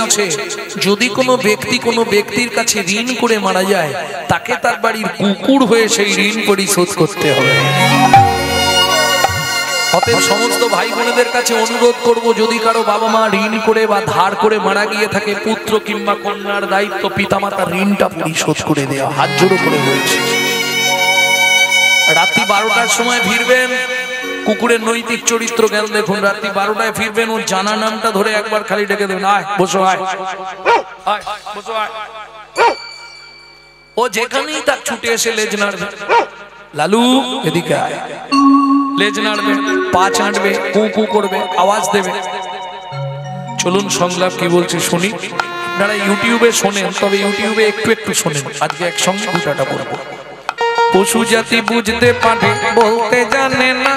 বলছে যদি কোনো ব্যক্তি কোনো ব্যক্তির কাছে ঋণ করে মারা যায় তাকে তার বাড়ির কুকুর হয়ে সেই ঋণ পরিশোধ করতে হবে। অতএব সমস্ত ভাই বোনেদের কাছে অনুরোধ করব, যদি কারো বাবা মা ঋণ করে বা ধার করে মারা গিয়ে থাকে, পুত্র কিংবা কন্যার দায়িত্ব পিতামাতার ঋণটা পরিশোধ করে দেওয়া, হাত জোড়ো করে বলছে। রাত্রি 12টার সময় ফিরবেন, কুকুরের নৈতিক চরিত্র জ্ঞান দেখুন। রাত্রি 12টায় ফিরবেন, ওর জানা নামটা ধরে একবার খালি ডেকে দেবেন, আয় বসো, আয় বসো, আয়। ও যেখানেই তার ছুটে এসে লেজ নাড়বে, লালু এদিকে আয়, লেজ নাড়বে, পা চাটবে, কু কু করবে, আওয়াজ দেবে। চলুন সংলাপ কি বলছে শুনি। আপনারা ইউটিউবে শোনেন, তবে ইউটিউবে একটু একটু শোনেন, আজকে একসঙ্গে দুটাটা বলবো। পশু জাতি বুঝতে পারে বলতে জানে না,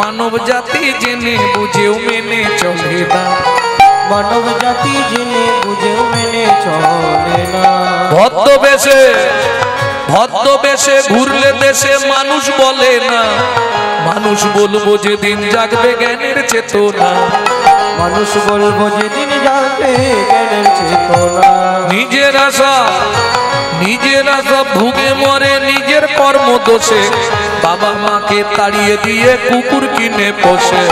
মানব জাতি জেনে বুঝেও মেনে চলে না, মানব জাতি জেনে বুঝেও মেনে চলে না। ভদ্রবেশে ঘুরলে দেশে মানুষ বলে না, মানুষ বলবো যেদিন জাগবে জ্ঞানের চেতনা, মানুষ বলবো যেদিন জাগবে জ্ঞানের চেতনা। নিজের আশা ভুগে মরে নিজের কর্ম দোষে, বাবা মাকে তাড়িয়ে দিয়ে কুকুর কিনে পোষে,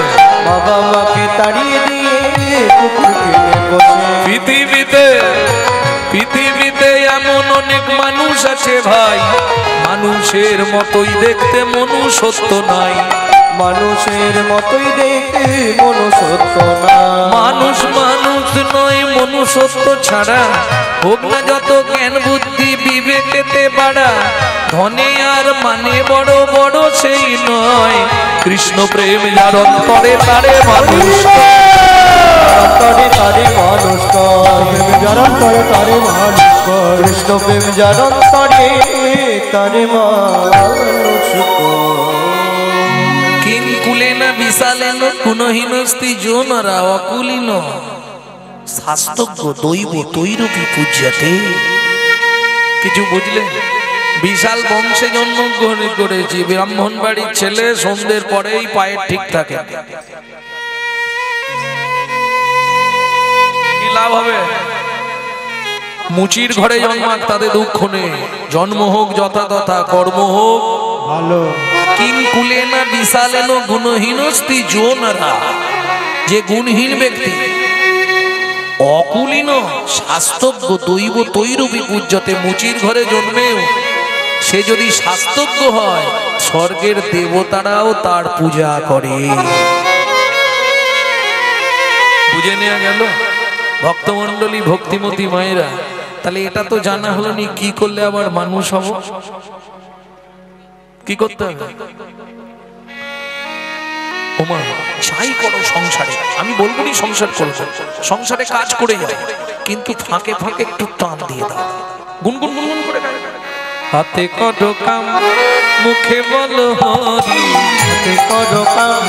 বাবা মাকে তাড়িয়ে দিয়ে কুকুর কিনে পোষে। পৃথিবীতে এমন অনেক মানুষ আছে ভাই, মানুষের মতোই দেখতে মনুষ্যত্ব নাই, মানুষের মতোই দেখতে মনুষ্যত্ব না। মানুষ নয় মনুষ্যত্ব ছাড়া, হোক না যত জ্ঞান বুদ্ধি বিবেকেতে বাড়া, ধনে আর মানে বড় বড় সেই নয়, কৃষ্ণ প্রেম যার অন্তরে তারে মানুষ, অন্তরে তারে মানুষ যার অন্তরে তারে মানুষ, কৃষ্ণ প্রেম যার অন্তরে তারে মানুষ। কিং কুলেন বিশালেন গুণহীনস্তি জোনরা অকুলীন, শাস্ত্রজ্ঞ দৈব তৈরূপী পূজ্যতে। কিছু বুঝলেন? বিশাল বংশে জন্মগ্রহণ করেছি, ব্রাহ্মণ বাড়ির ছেলে, সন্ধ্যের পরেই পায়ের ঠিক থাকে, কি লাভ হবে? মুচির ঘরে জন্মাক তাদের দুঃখ নেই, জন্ম হোক যথাতথা, কর্ম হোক ভালো। কিং কুলেনা বিশালেন গুণহীনস্তি জোনরা, যে গুণহীন ব্যক্তি, অকুলীন শাস্ত্রজ্ঞ দৈব তৈরূপী পূজ্যতে, মুচির ঘরে জন্মেও সে যদি শাস্ত্রজ্ঞ হয়, স্বর্গের দেবতারাও তার পূজা করে। বুঝে নেওয়া গেল ভক্তমণ্ডলী, ভক্তিমতী মায়েরা? তাহলে এটা তো জানা হলো নি, কি করলে আবার মানুষ হব, কি করতে হবে? ওমা যাই করো সংসারে, আমি বলবো নি সংসার করবো, সংসারে কাজ করে যাও, কিন্তু ফাঁকে ফাঁকে একটু টান দিয়ে দাও, গুনগুন গুনগুন করে গাও। হাতে করো কাম মুখে বলো হরি, হাতে করো কাম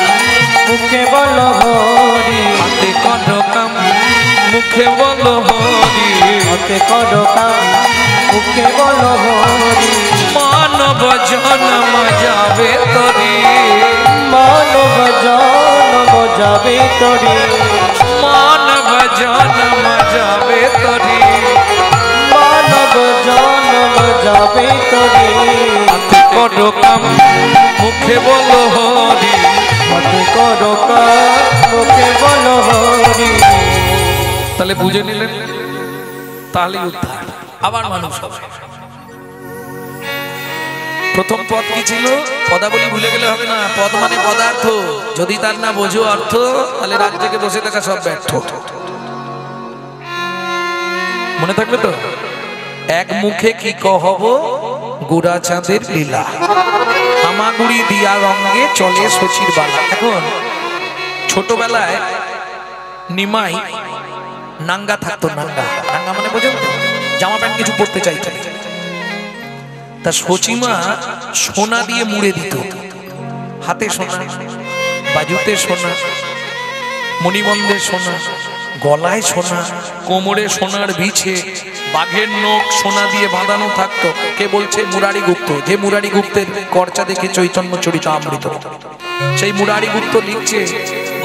মুখে বলো হরি, হাতে করো কাম মুখে বলো হরি, হাতে করো কাম মুখে বলো হরি। মানব জন্ম যাবে তরি, মানব জন্ম যাবে তরি, মানব জন্ম যাবে তরি, মানব জন্ম যাবে তরি। হাতে করো কাম মুখে বলো হরি, হাতে করো কাম মুখে বলো হরি। তাহলে বুঝে নিলেন, তাহলে উদ্ধার, আবার মানুষ হবে। প্রথম পদ কি ছিল? পদাবলী ভুলে গেলে হবে না, পদ মানে পদার্থ, যদি তার না বোঝো অর্থ, তাহলে রাত থেকে বসে থাকা সব ব্যর্থ। মনে থাকবে তো? এক মুখে কি কহব গুড়া চাঁদের লীলা, হামাগুড়ি দিয়া রঙে চলে শশীর বালা। এখন ছোটবেলায় নিমাই নাঙ্গা থাকতো, নাঙ্গা নাঙ্গা মানে বোঝেন তো, জামা প্যান্ট কিছু পরতে চাইতো, তা শচীমা সোনা দিয়ে মুড়ে দিত, হাতে সোনা, বাজুতে সোনা, মণিবন্ধে সোনা, গলায় সোনা, কোমরে সোনার বিছে, বাঘের নখ সোনা দিয়ে বাঁধানো থাকতো। কে বলছে? মুরারি গুপ্ত। যে মুরারি গুপ্তের কর্চা দেখে চৈতন্য চরিত আমৃত, সেই মুরারি গুপ্ত লিখছে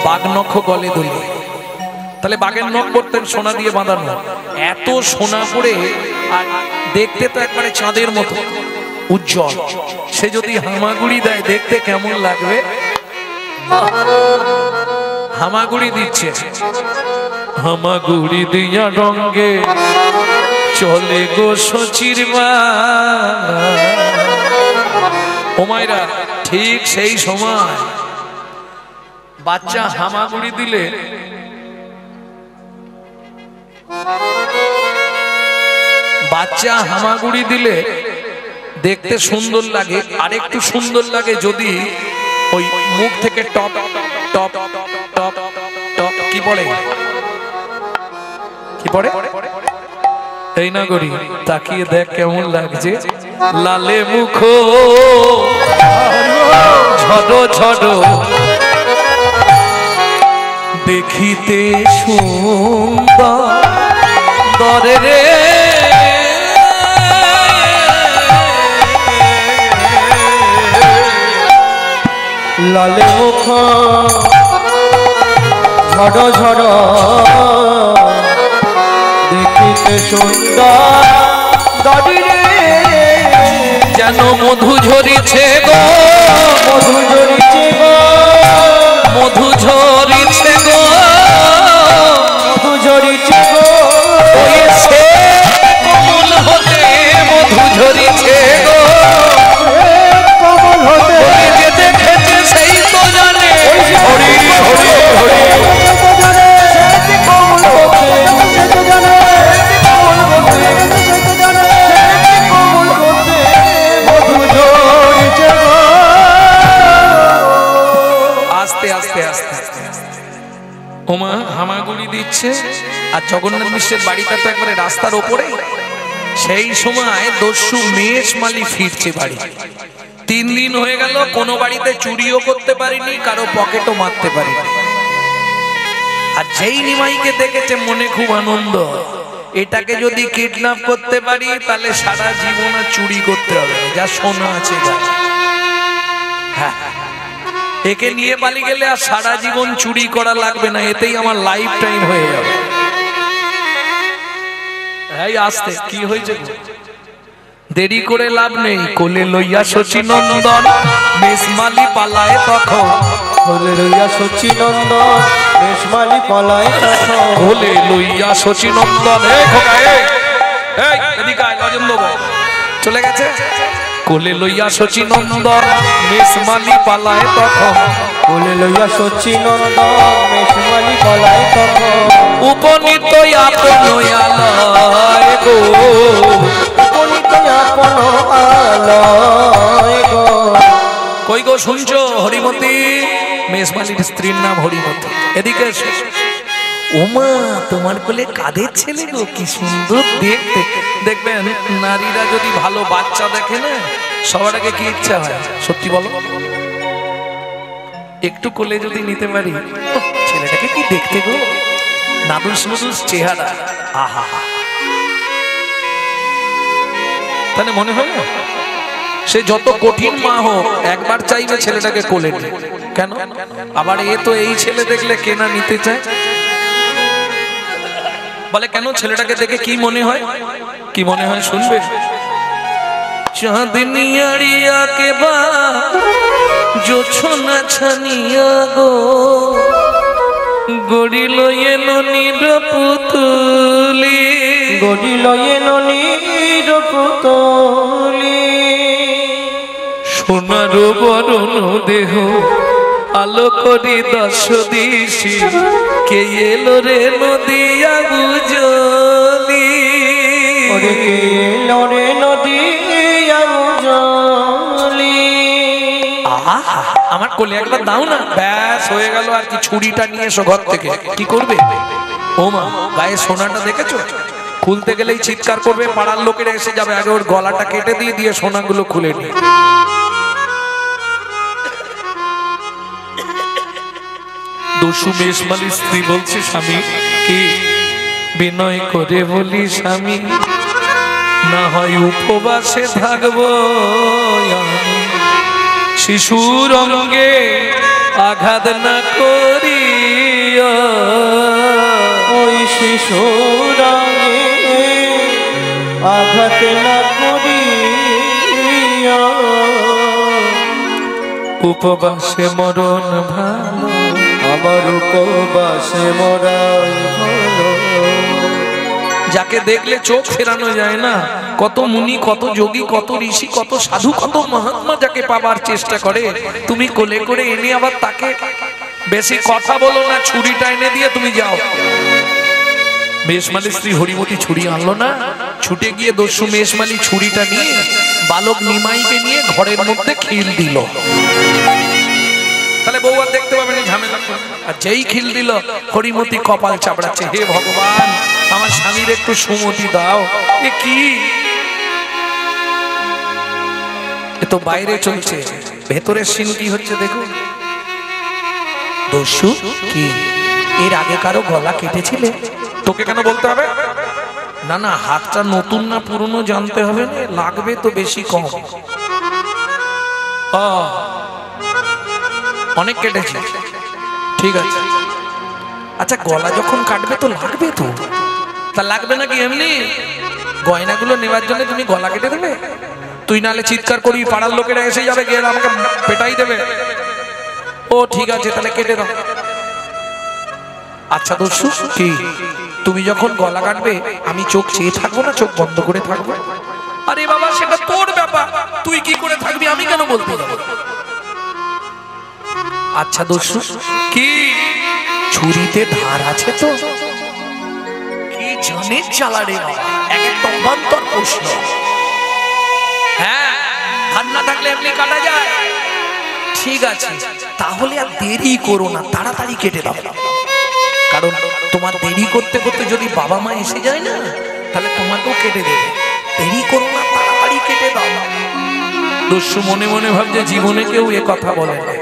বাঘ নখ গলে দোলে, তাহলে বাঘের নখ করতেন সোনা দিয়ে বাঁধানো, এত সোনা করে আর দেখতে তো একবারে চাঁদের মতো উজ্জ্বল। সে যদি হামাগুড়ি দেয় দেখতে কেমন লাগবে? হামাগুড়ি দিচ্ছে, হামাগুড়ি দিয়া রঙ্গে চলে গো শচীর বালা। ও মায়েরা, ঠিক সেই সময় বাচ্চা হামাগুড়ি দিলে দেখতে সুন্দর লাগে, আরেকটু সুন্দর লাগে যদি ওই মুখ থেকে টপ টপ টপ টপ কি পড়ে, কি পড়ে এই না করি, তাকিয়ে দেখ কেমন লাগছে। লালে মুখ ঝড়ো ঝড়ো দেখিতে সুন্দর দরে রে, লালে মুখ ঝড় ঝড় দেখিতে সুন্দর দরে যেন মধু ঝরিছে গো, মধু ঝরিছে গো, মধু ঝরিছে গো, মধু ঝরিছে গো, হয়েছে কমল হতে মধু ঝরিছে গো, কমল হতে যে দেখেছে সেই তো জানে। হরি হরি হরি কমল হতে সে তো জানে, কমল হতে সে তো জানে, কমল হতে মধু ঝরিছে গো। আস্তে আস্তে আস্তে ওমা হামাগুড়ি দিচ্ছে, আর জগন্নাথ মিশ্রের বাড়িটা তো একবারে রাস্তার ওপরে। সেই সময় দস্যু মেষ মালি ফিরছে বাড়ি। 3 দিন হয়ে গেল, কোনো বাড়িতে চুরিও করতে পারিনি, কারো পকেটও মারতে পারিনি। আর যেই নিমাইকে দেখেছে মনে খুব আনন্দ, এটাকে যদি কিডন্যাপ করতে পারি তাহলে সারা জীবন আর চুরি করতে হবে না, যা সোনা আছে যা। হ্যাঁ, একে নিয়ে পালিয়ে গেলে আর সারা জীবন চুরি করা লাগবে না, এতেই আমার লাইফ টাইম হয়ে যাবে। এই আসতে কি হয়েছে, দেরি করে লাভ নেই, কোলে লইয়া শচীনন্দন মেষমালি পালায় তখন, কোলে লইয়া শচীনন্দন মেষমালি পালায় তখন, কোলে লইয়া শচীনন্দন এদিকে আয়, গজেন্দ্র বল। চলে গেছে, কোলে লইয়া শচীনন্দন মেষমালি পালায় তখন, কোলে লইয়া শচীনন্দন মেষমালি পালায় তখন, উপনীত আপন আলয় গো, উপনীত আপন আলয় গো। কই গো শুনছো হরিমতি? মেষমালির স্ত্রীর নাম হরিমতি। এদিকে এসো। ওমা, তোমার কোলে কাদের ছেলে গো, কি সুন্দর দেখতে। দেখবেন নারীরা যদি ভালো বাচ্চা দেখে না, সবার আগে কি ইচ্ছা হয় সত্যি বলো? একটু কোলে যদি নিতে পারি, ছেলেটাকে কি দেখতে গো, নাদুস নুদুস চেহারা, আহা। তাহলে মনে হয় না সে যত কঠিন মা হোক একবার চাইবে ছেলেটাকে কোলে নিয়ে। কেন? আবার এ তো এই ছেলে দেখলে কেনা নিতে চায়। বলে কেন? ছেলেটাকে দেখে কি মনে হয়, কি মনে হয় শুনবে। চাঁদনি আড়িয়া কে বা জোছনা ছানিয়া গো, গড়িল এলো নির পুতুলি, গড়িল এলো নির পুতুলি, সোনার বরণ দেহ আলো করি দশ দিশি, কে এলো রে নদিয়া বুঝলি, ওরে কে এলো রে নদিয়া বুঝলি। আহা, আমার কোলে একবার দাও না, ব্যাস হয়ে গেল। আর কি, ছুরিটা নিয়ে এসো ঘর থেকে। কি করবে? ও মা, গায়ে সোনাটা দেখেছো? খুলতে গেলেই চিৎকার করবে, পাড়ার লোকেরা এসে যাবে। আগে ওর গলাটা কেটে দিয়ে সোনাগুলো খুলে নিয়ে। দস্যু মেষমালির স্ত্রী বলছে, স্বামী কি বিনয় করে বলি স্বামী, না হয় উপবাসে থাকবো আমি, শিশুর অঙ্গে আঘাত না করিয়া। শিশুরাগে আঘাত না করিয়া উপবাসে মরণ ভালো, আমার উপবাসে মরাই ভালো। যাকে দেখলে চোখ ফেরানো যায় না, কত মুনি, কত যোগী, কত ঋষি, কত সাধু, কত মহাত্মা যাকে পাবার চেষ্টা করে, তুমি কোলে করে এনে আবার তাকে বেশি কথা বলো না, ছুরিটা এনে দিয়ে তুমি যাও। মেষমালির স্ত্রী হরিমতি ছুরি আনলো না, ছুটে গিয়ে দস্যু মেষমালি ছুরিটা নিয়ে বালক নিমাইকে নিয়ে ঘরের মধ্যে খিল দিল। তাহলে বউ আর দেখতে পাবেন ঝামেলা, আর যেই খিল দিল হরিমতি কপাল চাপড়াচ্ছে, হে ভগবান আমার স্বামীর একটু সুমতি দাও। এ কি, এ তো বাইরে চলছে, ভেতরের সিন কি হচ্ছে দেখুন। দস্যু কি এর আগে কারো গলা কেটেছিলে? তোকে কেন বলতে হবে? না না, হাতটা নতুন না পুরনো জানতে হবে না, লাগবে তো বেশি কম। অনেক কেটেছে, ঠিক আছে। আচ্ছা গলা যখন কাটবে তো লাগবে তো, তা লাগবে নাকি এমনি গয়নাগুলো নেওয়ার জন্য তুমি গলা কেটে দেবে? তুই নালে চিৎকার করি, পাড়ার লোকেরা এসে যাবে, গিয়ে আমাকে পেটাই দেবে। ও ঠিক আছে, তাহলে কেটে দাও। আচ্ছা দস্যু কি, তুমি যখন গলা কাটবে আমি চোখ চেয়ে থাকবো না, চোখ বন্ধ করে থাকবো? আরে বাবা সেটা তোর ব্যাপার, তুই কি করে থাকবি, আমি কেন বলতে যাবো? আচ্ছা দস্যু কি, ছুরিতে ধার আছে তো? কি জানিস চালারে এক অবান্তর প্রশ্ন। হ্যাঁ, ধার না থাকলে এমনি কাটা যায়। ঠিক আছে, তাহলে আর দেরি করো না, তাড়াতাড়ি কেটে দাও। কারণ তোমার দেরি করতে করতে যদি বাবা মা এসে যায় না, তাহলে তোমাকেও কেটে দেবে। দেরি করো না, তাড়াতাড়ি কেটে দাও। দস্যু মনে মনে ভাবছে জীবনে কেউ এ কথা বলে না,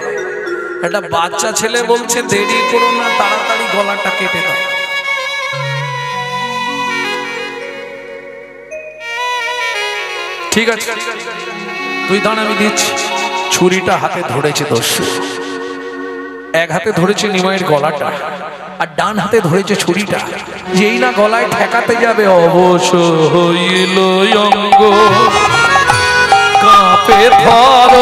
একটা বাচ্চা ছেলে বলছে দেরি করো না, তাড়াতাড়ি গলাটা কেটে দাও। ঠিক আছে তুই দাঁড়া, আমি দিচ্ছি। ছুরিটা হাতে ধরেছে দস্যু, এক হাতে ধরেছে নিমাইয়ের গলাটা, আর ডান হাতে ধরেছে ছুরিটা। যেই না গলায় ঠেকাতে যাবে, অবশ হইল অঙ্গ কাঁপে থর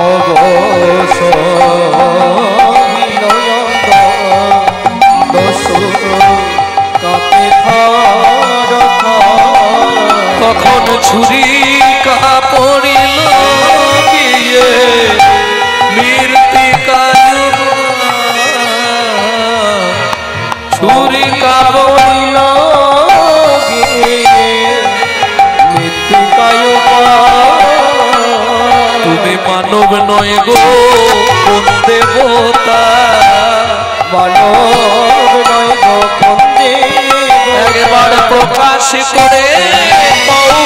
অবশ তখন ছুরি কাপড়িল গিয়ে মৃত্তিকায়, ছুরি কাপড়িল গিয়ে মৃত্তিকায়। তুমি মানব নয় গো কোন দেবতা, মানব নয় গো কোন দেবতা, একবার প্রকাশ করে কথা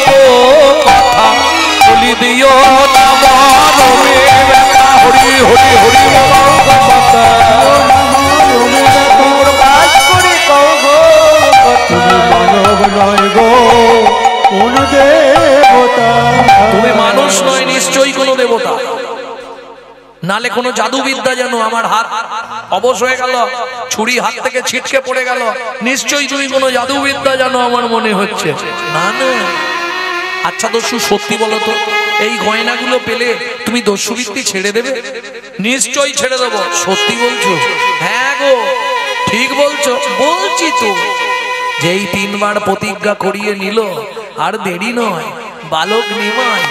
বলি দিও না মরমে ব্যথা। হরি হরি হরি প্রকাশ করে কও গো তুমি মানব নয় গো কোন দেবতা। তুমি মানুষ নয়, নিশ্চয়ই কোনো দেবতা, নালে কোনো জাদুবিদ্যা যেন। আমার হাত অবশ হয়ে গেল, ছুরি হাত থেকে ছিটকে পড়ে গেল, নিশ্চয়ই তুমি কোনো জাদুবিদ্যা জানো আমার মনে হচ্ছে। না না, আচ্ছা দস্যু সত্যি বলো তো, এই গয়নাগুলো পেলে তুমি দস্যুবৃত্তি ছেড়ে দেবে? নিশ্চয়ই ছেড়ে দেবো। সত্যি বলছো? হ্যাঁ গো ঠিক বলছো। বলছি তো, যেই 3 বার প্রতিজ্ঞা করিয়ে নিল, আর দেরি নয়, বালক নিমাই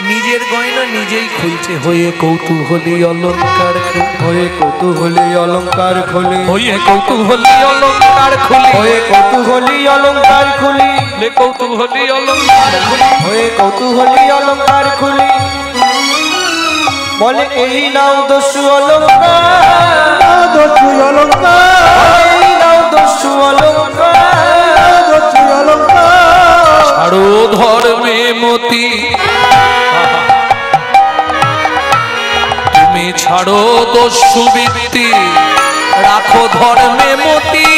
নিজের গয়না নিজেই খুলছে। হয়ে কৌতূহলী অলঙ্কার, হয়ে কৌতূহলী অলঙ্কার খুলি, হয়ে কৌতূহলী অলঙ্কার খুলি, হয়ে কৌতূহলী অলঙ্কার খুলি, কৌতূহলী অলঙ্কার খুলি, হয়ে কৌতূহলী অলঙ্কার খুলি। বলে এই নাও দস্যু অলঙ্কার, দস্যু অলঙ্কার, এই নাও দস্যু অলঙ্কার, দস্যু অলঙ্কার। ছাড়ো ধর্মে মতি, তুমি ছাড়ো দস্যুবৃত্তি, রাখো ধর্মে মতি।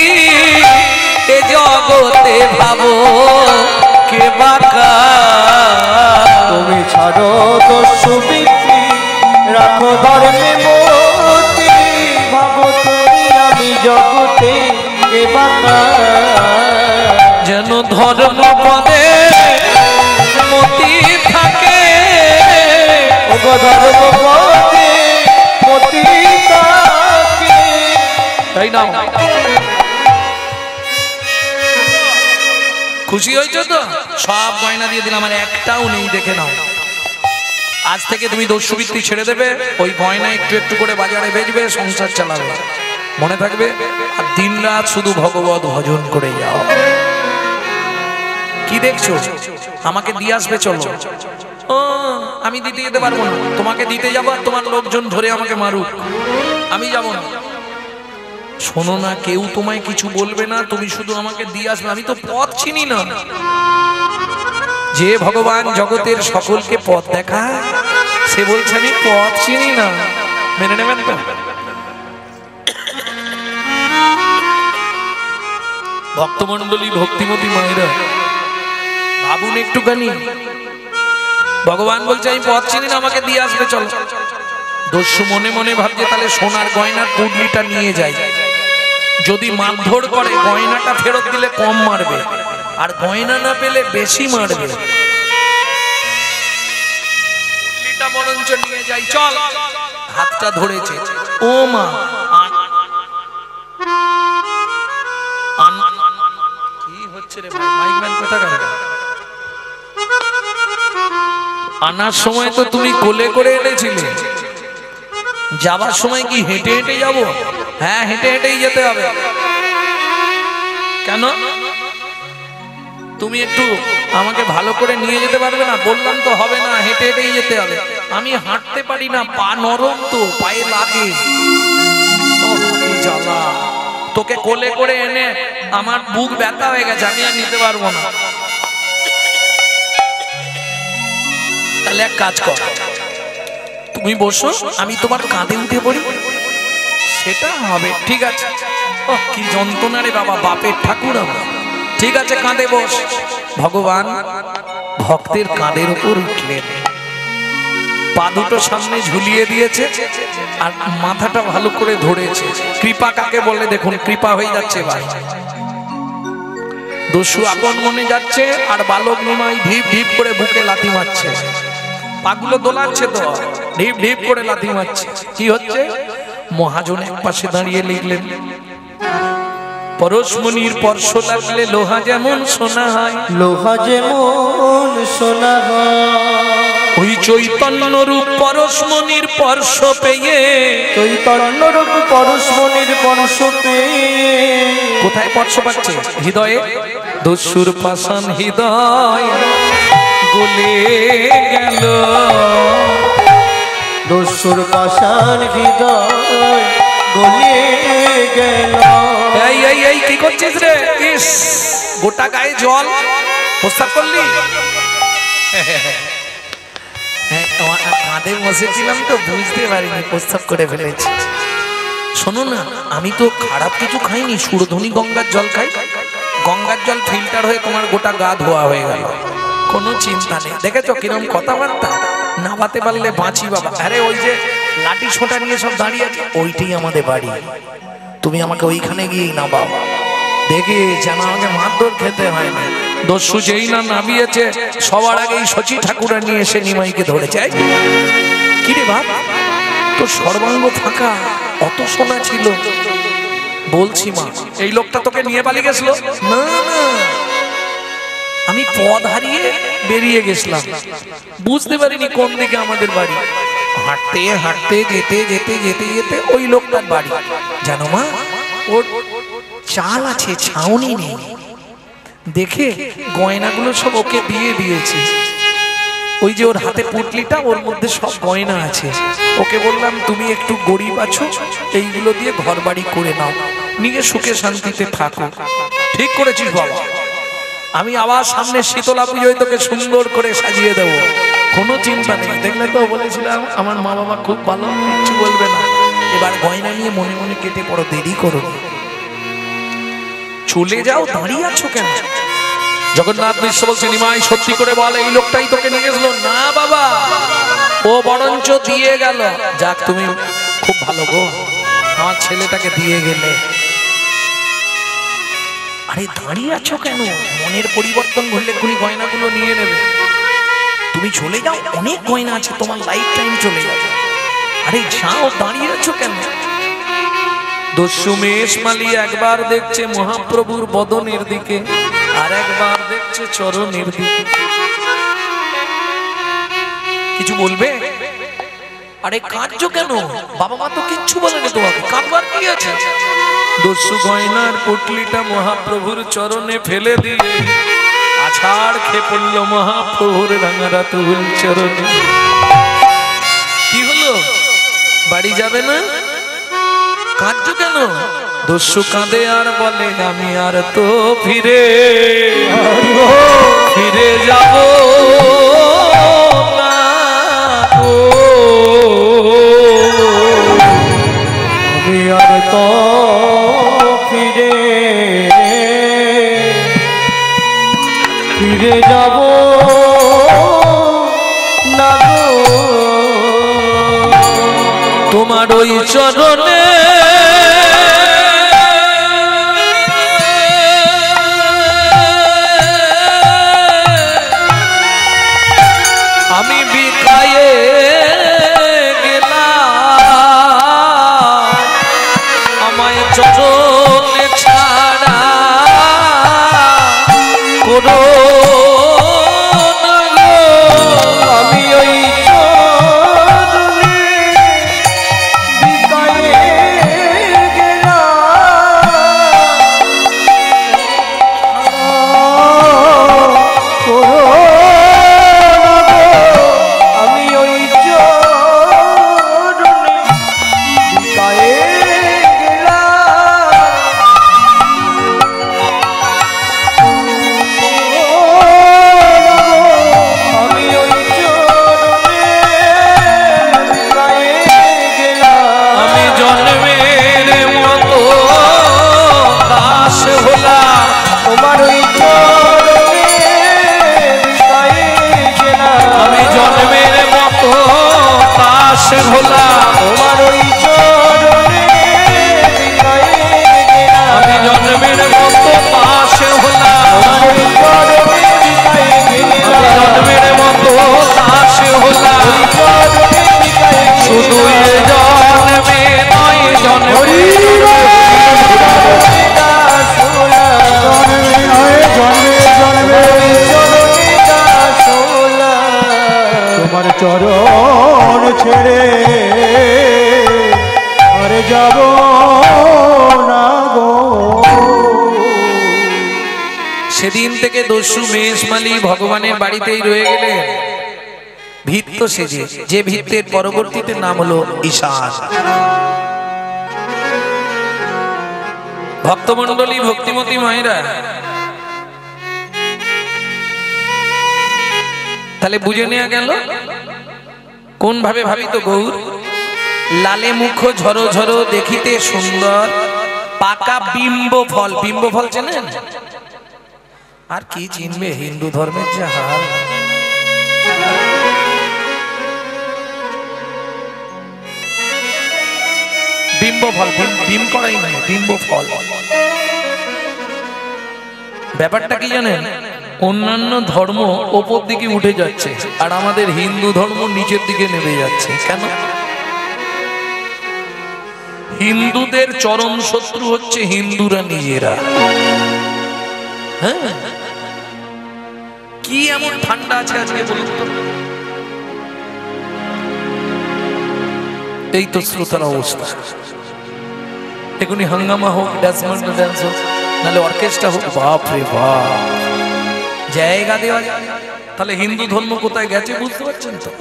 এ জগতে ভাবো কে বাঁকা, তুমি ছাড়ো দস্যুবৃত্তি, রাখো ধর্মে মতি। ভাবো তুমি আমি জগতে কে বাঁকা যেন ধর্ম পদে মতি থাকে, ওগো ধর্ম পথে মতি থাকে। তাই না? খুশি হয়েছো তো? সব গয়না দিয়ে দিলাম, আমার একটাও নেই, দেখে নাও। আজ থেকে তুমি দস্যুবৃত্তি ছেড়ে দেবে, ওই গয়না একটু একটু করে বাজারে বেচবে, সংসার চালাবে, মনে থাকবে। আর দিন রাত শুধু ভগবত ভজন করে যাও। কি দেখছো? আমাকে দিয়ে আসবে, চলো। ও আমি দিতে যেতে পারবো না, তোমাকে দিতে যাবো আর তোমার লোকজন ধরে আমাকে মারুক, আমি যাবো না। শোনো না, কেউ তোমায় কিছু বলবে না, তুমি শুধু আমাকে দিয়ে আসবে। আমি তো পথ চিনি না। যে ভগবান জগতের সকলকে পথ দেখায়, সে বলছে আমি পথ চিনি না। মেনে নেবেন তো? ভক্তমন্ডলী, ভক্তিমতী মায়েরা, ভাবুন একটুখানি। ভগবান বলছে আমি পথ চিনি না, আমাকে দিয়ে আসবে, চলো। দস্যু মনে মনে ভাবছে তাহলে সোনার গয়নার পুডলিটা নিয়ে যায়, যদি মারধর করে গয়নাটা ফেরত দিলে কম মারবে, আর গয়না না পেলে বেশি মারবে। পুডলিটা বরঞ্চ নিয়ে যাই, চল। হাতটা ধরেছে, ও মা, কি হচ্ছে রে ভাই? মাইকম্যান কোথাকার? আনার সময় তো তুমি কোলে করে এনেছিলে, যাবার সময় কি হেঁটে হেঁটে যাব? হ্যাঁ, হেঁটে হেঁটেই যেতে হবে। কেন? তুমি একটু আমাকে ভালো করে নিয়ে যেতে পারবে না? বললাম তো হবে না, হেঁটে হেঁটেই যেতে হবে। আমি হাঁটতে পারি না, পা নরম তো, পায়ে লাগে। ওহ, কি জ্বালা! তোকে কোলে করে এনে আমার বুক ব্যথা হয়ে গেছে, আমি আর নিতে পারবো না। তাহলে এক কাজ কর, তুমি বসো, আমি তোমার কাঁধে উঠে পড়ি। সেটা হবে, ঠিক আছে। ওহ, কি যন্ত্রণা রে বাবা, বাপের ঠাকুর আমরা। ঠিক আছে, কাঁধে বস। ভগবান ভক্তের কাঁধের উপর উঠলেন, পা দুটো সামনে ঝুলিয়ে দিয়েছে আর মাথাটা ভালো করে ধরেছে। কৃপা কাকে বলে দেখুন, কৃপা হয়ে যাচ্ছে ভাই। দস্যু আপন মনে যাচ্ছে আর বালক নিমাই ঢিপ ঢিপ করে বুকে লাথি মারছে, পাগুলো দোলাচ্ছে তো, ঢিপ ঢিপ করে লাথি মারছে। কি হচ্ছে? মহাজন এক পাশে দাঁড়িয়ে লিখলেন, পরশমণির স্পর্শ লাগলে লোহা যেমন সোনা হয়, লোহা যেমন সোনা হয়, ওই চৈতন্য রূপ পরশমণির স্পর্শ পেয়ে, চৈতন্য রূপ পরশমণির স্পর্শ পেয়ে কোথায় স্পর্শ পাচ্ছে? হৃদয়ে। দস্যুর পাষাণ হৃদয় গলে গেল, দস্যুর পাষাণ হৃদয় গলে গেল। এই এই এই কি করছিস রে? ইস, গোটা গায়ে জল, প্রস্তাব করলি? হ্যাঁ, কাঁধে বসেছিলাম তো বুঝতে পারিনি, প্রস্তাব করে ফেলেছি। শোনো না, আমি তো খারাপ কিছু খাইনি, সুরধনী গঙ্গার জল খাই। গঙ্গার জল ফিল্টার হয়ে তোমার গোটা গা ধোয়া হয়ে গেল, কোনো চিন্তা নেই। দেখেছো কিরম কথাবার্তা? নামাতে পারলে বাঁচি বাবা। আরে ওই যে লাঠি ছোটা নিয়ে সব দাঁড়িয়ে আছে, ওইটাই আমাদের বাড়ি। তুমি আমাকে ওইখানে গিয়েই নামাও, দেখে যেন আমাকে মারধর খেতে হয় না। দস্যু যেই না নামিয়েছে, সবার আগেই শচী ঠাকুরা নিয়ে এসে নিমাইকে ধরেছে। কি রে বাপ, তো সর্বাঙ্গ ফাঁকা, অত সোনা ছিল? বলছি মা, এই লোকটা তোকে নিয়ে পালিয়ে গেছিল? না না, আমি পথ হারিয়ে বেরিয়ে গেছিলাম, বুঝতে পারিনি কোন দিকে আমাদের বাড়ি। হাঁটতে হাঁটতে যেতে যেতে যেতে যেতে ওই লোকটার বাড়ি। জানো মা, ওর চাল আছে, ছাউনি নেই। দেখে গয়নাগুলো সব ওকে দিয়ে দিয়েছে। ওই যে ওর হাতে পুটলিটা, ওর মধ্যে সব গয়না আছে। ওকে বললাম তুমি একটু গরিব আছো, এইগুলো দিয়ে ঘর বাড়ি করে নাও, নিয়ে সুখে শান্তিতে থাকো। ঠিক করেছিস বাবা, আমি আবার সামনে শীতলা পুজোয় তোকে সুন্দর করে সাজিয়ে দেবো, কোনো চিন্তা নেই। দেখলে তো বলেছিলাম আমার মা বাবা খুব ভালো, কিছু বলবে না। এবার গয়না নিয়ে মনে মনে কেটে পড়ো, দেরি করো, চলে যাও, দাঁড়িয়ে আছো কেন? জগন্নাথ মিশ্র বলছে, নিমাই সত্যি করে বল, এই লোকটাই তোকে নিয়ে গেছিল? না বাবা, ও বরঞ্চ দিয়ে গেল। যাক, তুমি খুব ভালো গো, আমার ছেলেটাকে দিয়ে গেলে। আরে দাঁড়িয়ে আছো কেন? মনের পরিবর্তন ঘটলে এক্ষুনি গয়নাগুলো নিয়ে নেবে। তুমি চলে যাও, অনেক গয়না আছে, তোমার লাইফ টাইম চলে যাবে। আরে যাও, দাঁড়িয়ে আছো কেন? দস্যু মেষমালী একবার দেখছে মহাপ্রভুর বদনের দিকে, আর একবার দেখছে চরণের দিকে। কিছু বলবে? আরে কাঁদছো কেন? বাবা মা তো কিচ্ছু বলেনি তোমাকে, কাঁদবার কি আছে? দস্যু গয়নার পুটলিটা মহাপ্রভুর চরণে ফেলে দিয়ে আছাড় খেয়ে পড়ল মহাপ্রভুর রাঙারা তুল চরণে। কি হলো? বাড়ি যাবে না? কাঁদছো কেন? দস্যু কাঁদে আর বলে, আমি আর তো ফিরে যাব না গো, আমি আর তো ফিরে যাব না গো, তোমার ওই চরণে আমি বিকায়ে গেলাম, আমায় চরণে ছাড়া করো না গো। আমি ওই চরণে বিকায়ে গেলাম, করো না গো। আমি ওই চরণে বিকায়ে ভোলা তোমার ওই চরণে বিকায়ে গেলাম, আমি জন্মের মতো পাশে হলাম, তোমার ওই চরণে বিকায়ে গেলাম, জন্মের মতো পাশে হলাম, ওই চরণে বিকায়ে শুধু এ জন্মে নয় জন্মে তোমার চরণ ছেড়ে আরে যাব না গো। সেদিন থেকে দস্যু মেষমালী ভগবানের বাড়িতেই রয়ে গেলেন ভিত্ত সেজে, যে ভিত্তের পরবর্তীতে নাম হলো ঈশান। ভক্তমণ্ডলী, ভক্তিমতী মায়েরা, তাহলে বুঝে নেওয়া গেল কোন ভাবে ভাবিত গৌর। লালে মুখ ঝরো ঝরো দেখিতে সুন্দর, পাকা বিম্ব ফল। বিম্ব ফল চেনেন? আর কি চিনবে, হিন্দু ধর্মের যে হাল। বিম্ব ফল, ডিম করাই নাই, বিম্ব ফল। ব্যাপারটা কি জানেন? অন্যান্য ধর্ম ওপর দিকে উঠে যাচ্ছে আর আমাদের হিন্দু ধর্ম নিচের দিকে নেমে যাচ্ছে। কেন? হিন্দুদের চরম শত্রু হচ্ছে হিন্দুরা নিজেরা। হ্যাঁ, কি এমন ঠান্ডা আছে আজকে বলুন তো? এই তো শ্রোতার অবস্থা। এখনই হাঙ্গামা হোক, ড্যান্স হোক, নাহলে অর্কেস্ট্রা হোক, বাপ রে বাপ, জায়গা দেওয়া যায়। তাহলে হিন্দু ধর্ম কোথায় গেছে বুঝতে পারছেন তো?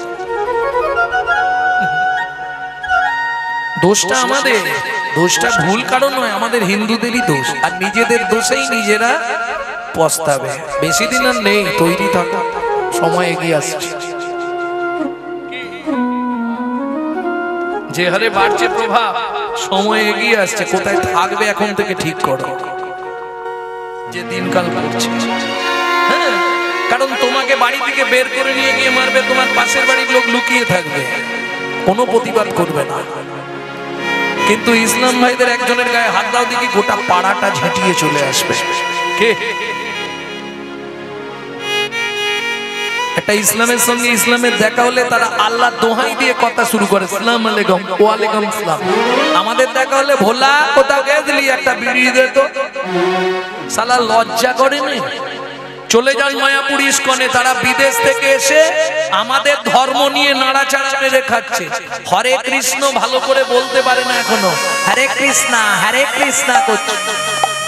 দোষটা আমাদের, দোষটা ভুল কারণ নয়, আমাদের হিন্দুদেরই দোষ। আর নিজেদের দোষেই নিজেরা পস্তাবে। বেশি দিন আর নেই, তৈরি থাকো, সময় এগিয়ে আসছে। যে হারে বাড়ছে প্রভাব, সময় এগিয়ে আসছে। কোথায় থাকবে এখন থেকে ঠিক করো, যে দিনকাল করছে। হ্যাঁ, কারণ তোমাকে বাড়ি থেকে বের করে নিয়ে গিয়ে মারবে, তোমার পাশের বাড়ির লোক লুকিয়ে থাকবে, কোনো প্রতিবাদ করবে না। কিন্তু ইসলাম ভাইদের একজনের গায়ে হাত দাও দেখি, গোটা পাড়াটা ঝেঁটিয়ে চলে আসবে। কে? একটা ইসলামের সঙ্গে ইসলামের দেখা হলে তারা আল্লাহ দোহাই দিয়ে কথা শুরু করে, সালাম আলাইকুম, ওয়ালাইকুম সালাম। আমাদের দেখা হলে ভোলা কোথাও গেছলি, একটা বিড়ি দে তো। শালা লজ্জা করে না? চলে যান মায়াপুর ইস্কনে, তারা বিদেশ থেকে এসে আমাদের ধর্ম নিয়ে নাড়াচাড়া মেরে খাচ্ছে। হরে কৃষ্ণ ভালো করে বলতে পারে না এখনো, হরে কৃষ্ণা করছে।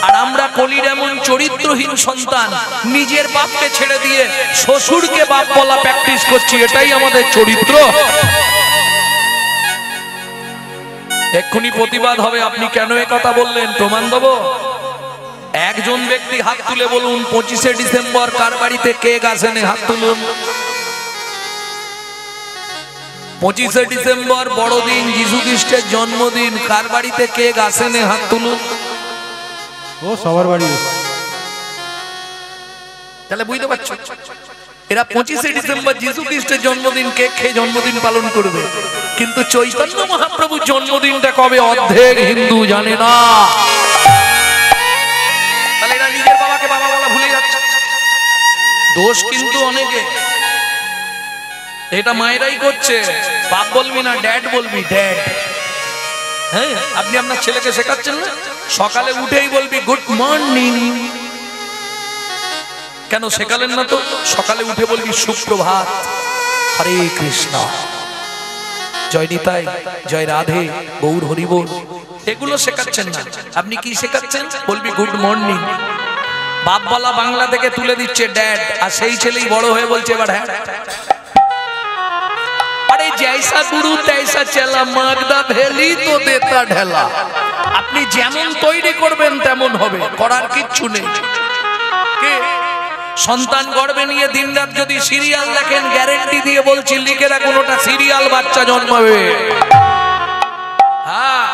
আর আমরা কলির এমন চরিত্রহীন সন্তান, নিজের বাপকে ছেড়ে দিয়ে শ্বশুরকে বাপ বলা প্র্যাকটিস করছি। এটাই আমাদের চরিত্র। এক্ষুনি প্রতিবাদ হবে, আপনি কেন এ কথা বললেন, প্রমাণ দেবো। একজন ব্যক্তি হাত তুলে বলুন, 25শে ডিসেম্বর কার বাড়িতে কেক আসেনি? হাত তুলুন। 25শে ডিসেম্বর বড়দিন, যিশু খ্রিস্টের জন্মদিন, কার বাড়িতে কেক আসেনি? হাত তুলুন। ও সবার বাড়ি। তাহলে বুঝতে পারছো, এরা 25শে ডিসেম্বর যিশু খ্রিস্টের জন্মদিন কেক খেয়ে জন্মদিন পালন করবে, কিন্তু চৈতন্য মহাপ্রভুর জন্মদিনটা কবে অর্ধেক হিন্দু জানে না। তাহলে এরা নিজের বাবাকে বাবা বলা ভুলে যাচ্ছে। দোষ কিন্তু অনেকে, এটা মায়েরাই করছে। বাপ বলবি না, ড্যাড বলবি, ড্যাড। হ্যাঁ, আপনি আপনার ছেলেকে শেখাচ্ছেন না, সকালে উঠেই বলবি গুড মর্নিং। কেন শেখালেন না তো? সকালে উঠে বলবি সুপ্রভাত, হরে কৃষ্ণ, জয় নিতাই, জয় রাধে, গৌর হরি বল। এগুলো শেখাচ্ছেন না, আপনি কি শেখাচ্ছেন? বলবি গুড মর্নিং। বাপ বলা বাংলা থেকে তুলে দিচ্ছে ড্যাড, আর সেই ছেলেই বড় হয়ে বলছে এবার হ্যাঁ। আরে জৈসা গুরু তৈসা চেলা, মাগদা ভেলি তো দেতা ঢেলা। আপনি যেমন তৈরি করবেন তেমন হবে, করার কিচ্ছু নেই। কে সন্তান গর্ভে নিয়ে দিনরাত যদি সিরিয়াল দেখেন, গ্যারেন্টি দিয়ে বলছি লিখে রাখুন, ওটা সিরিয়াল বাচ্চা জন্মাবে। হ্যাঁ,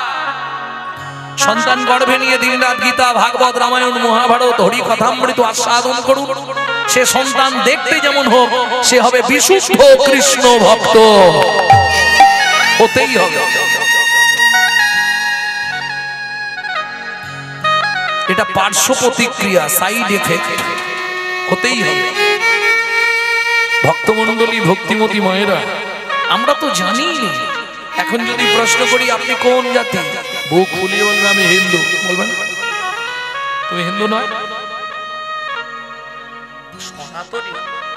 সন্তান গর্ভে নিয়ে দিনরাত গীতা, ভাগবত, রামায়ণ, মহাভারত, হরি কথামৃত আস্বাদন করুন। সে সন্তান দেখতে যেমন হোক, সে হবে বিশুদ্ধ কৃষ্ণ ভক্ত, হতেই হবে। এটা পার্শ্ব প্রতিক্রিয়া, সাইড এফেক্ট, হতেই হবে। ভক্তমণ্ডলী, ভক্তিমতী মায়েরা, আমরা তো জানি। এখন যদি প্রশ্ন করি আপনি কোন জাতি, বুক ফুলিয়ে বলবেন আমি হিন্দু। বলবেন তুমি হিন্দু নয়, সনাতনী,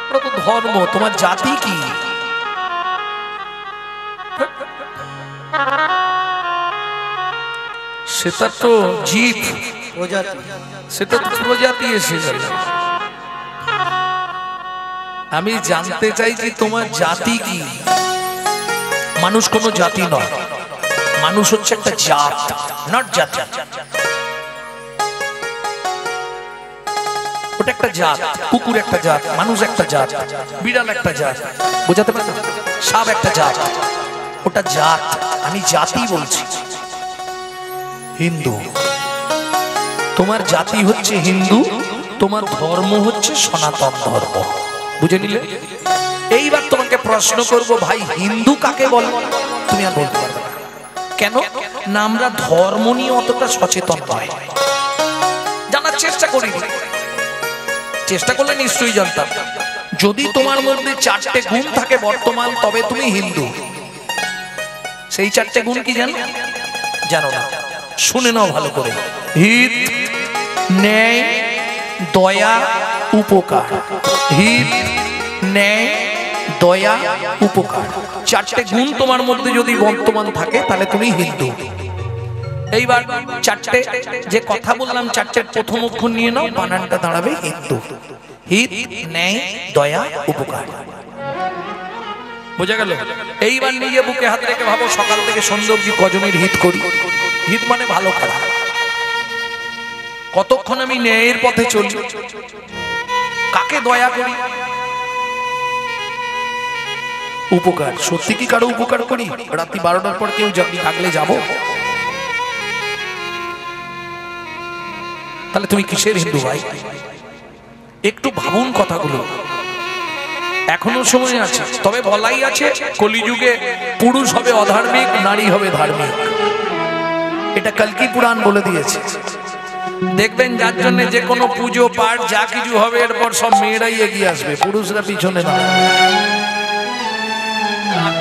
ওটা তো ধর্ম। তোমার জাতি কি? সেটা তো জীব, সেটা তো প্রজাতি এসে গেল। আমি জানতে চাইছি তোমার জাতি কি? মানুষ কোনো জাতি নয়, মানুষ হচ্ছে একটা জাত, নট জাতি। ওটা একটা জাত। কুকুর একটা জাত, মানুষ একটা জাত, বিড়াল একটা জাত, বোঝাতে পারছো? সাপ একটা জাত, ওটা জাত। আমি জাতি বলছি। হিন্দু, তোমার জাতি হচ্ছে হিন্দু, তোমার ধর্ম হচ্ছে সনাতন ধর্ম। বুঝে নিলে? এইবার তোমাকে প্রশ্ন করব, ভাই হিন্দু কাকে বলে? তুমি আর বলতে পারবে না। কেন না? আমরা ধর্ম নিয়ে অতটা সচেতন নয়, জানার চেষ্টা করি। চেষ্টা করলে নিশ্চয়ই জানতাম। যদি তোমার মধ্যে 4টে গুণ থাকে বর্তমান, তবে তুমি হিন্দু। সেই 4টে গুণ কি জানো? জানো না? শুনে নাও ভালো করে। হিত, ন্যায়, দয়া, উপকার। হিত, ন্যায়, দয়া, উপকার। 4টে গুণ তোমার মধ্যে যদি বর্তমান থাকে, তাহলে তুমি হিন্দু। এইবার 4টে যে কথা বললাম, 4টের প্রথম অক্ষর নিয়ে নাও, বানানটা দাঁড়াবে হিন্দু। হিত, ন্যায়, দয়া, উপকার। বোঝা গেল? এইবার নিজে বুকে হাত রেখে ভাবো, সকাল থেকে সন্ধ্যা অবধি কজনের হিত করি? হিত মানে ভালো খারাপ। কতক্ষণ আমি ন্যায়ের পথে চলি? কাকে দয়া করি? উপকার, সত্যি কি কারো উপকার করি? রাত্রি 12টার পর কেউ ডাকলে যাবো? তাহলে তুমি কিসের হিন্দু ভাই? একটু ভাবুন কথাগুলো। এখনো সময় আছে, তবে বলাই আছে কলিযুগে পুরুষ হবে অধার্মিক, নারী হবে ধার্মিক। এটা কল্কি পুরাণ বলে দিয়েছে। দেখবেন যার জন্য যে কোনো পুজো পাঠ যা কিছু হবে এরপর সব মেয়েরাই এগিয়ে আসবে, পুরুষরা পিছনে না।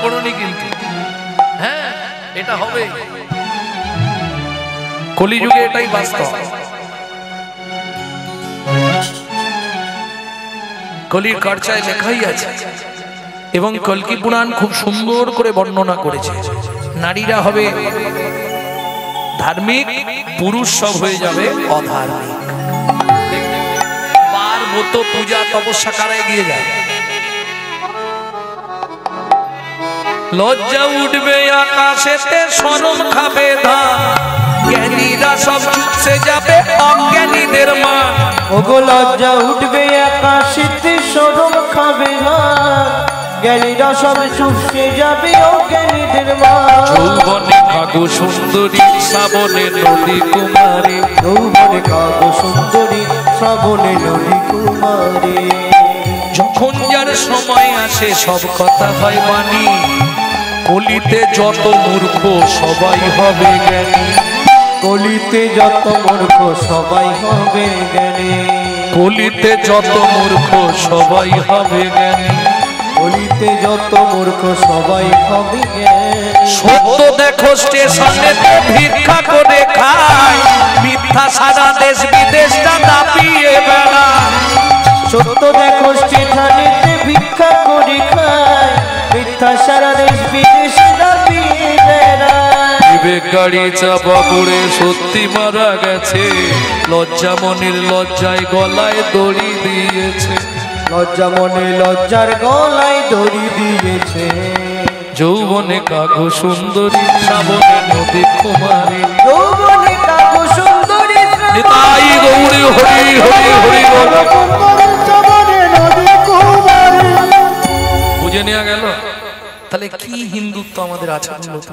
করনি কিন্তু, হ্যাঁ এটা হবে, কলিযুগে এটাই বাস্তব। কলির কারচায় লেখাই আছে এবং কল্কি পুরাণ খুব সুন্দর করে বর্ণনা করেছে। নারীরা হবে ধার্মিক, পুরুষ সব হয়ে যাবে অধার্মিক। পার্বত পূজা তপস্যা কারা এগিয়ে যায়? লজ্জা উঠবে আকাশেতে, শরম খাবে ধান, জ্ঞানীরা সব চুপসে যাবে অজ্ঞানীদের মান। ওগো লজ্জা উঠবে আকাশেতে, শরম খাবে ধান, জ্ঞানীরা সব চুপসে যাবে অজ্ঞানীদের মান। যৌবনে কাগো সুন্দরী, শ্রাবণে নদী কুমারী, যৌবনে কাগো সুন্দরী, শ্রাবণে নদী কুমারী। যখন যার সময় আসে সব কথা হয় বাণী, কলিতে যত মূর্খ সবাই হবে জ্ঞানী। কলিতে যত মূর্খ সবাই হবে জ্ঞানী। কলিতে যত মূর্খ সবাই হবে জ্ঞানী। কলিতে যত মূর্খ সবাই হবে জ্ঞানী। সত্য দেখো স্টেশনে ভিক্ষা করে খায়, মিথ্যা সারা দেশ বিদেশটা দাপিয়ে বেড়ায়। সত্য দেখো স্টেশনেতে ভিক্ষা করে খায়, মিথ্যা সারা দেশ বিদেশ দাপিয়ে বেড়ায়। বিবেক গাড়ি চাপা পড়ে সত্যি মারা গেছে, লজ্জা মনির লজ্জায় গলায় দড়ি দিয়েছে। লজ্জা মনে লজ্জার গলায় দড়ি দিয়েছে। যৌবনে কাগো সুন্দরী, শ্রাবণে নদী কুমারী। যৌবনে কাগো সুন্দরী, নিতাই গৌরী হরি হরি হরি বল। বুঝে নেওয়া গেল? তাহলে কি হিন্দুত্ব আমাদের আছে মূলত?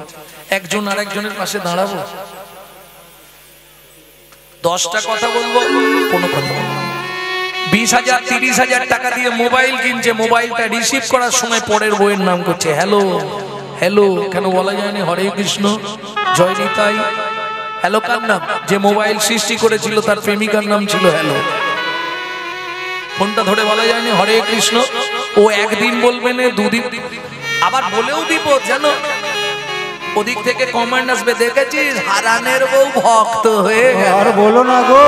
একজন আর একজনের পাশে দাঁড়াবো, 10টা কথা বলবো, কোনো কথা বলবো না। 20,000 30,000 টাকা দিয়ে মোবাইল কিনছে, মোবাইলটা রিসিভ করার সময় পরের বইয়ের নাম করছে হ্যালো হ্যালো। কেন বলা যায়নি হরে কৃষ্ণ জয় নিতাই? হ্যালো কার নাম? যে মোবাইল সৃষ্টি করেছিল তার প্রেমিকার নাম ছিল হ্যালো। ফোনটা ধরে বলা যায়নি হরে কৃষ্ণ? ও একদিন বলবে না, দুদিন, আবার বলেও দিব জানো, ওদিক থেকে কমেন্ট আসবে, দেখেছিস হারানের বউ ভক্ত হয়ে গেল। আর বলো না গো।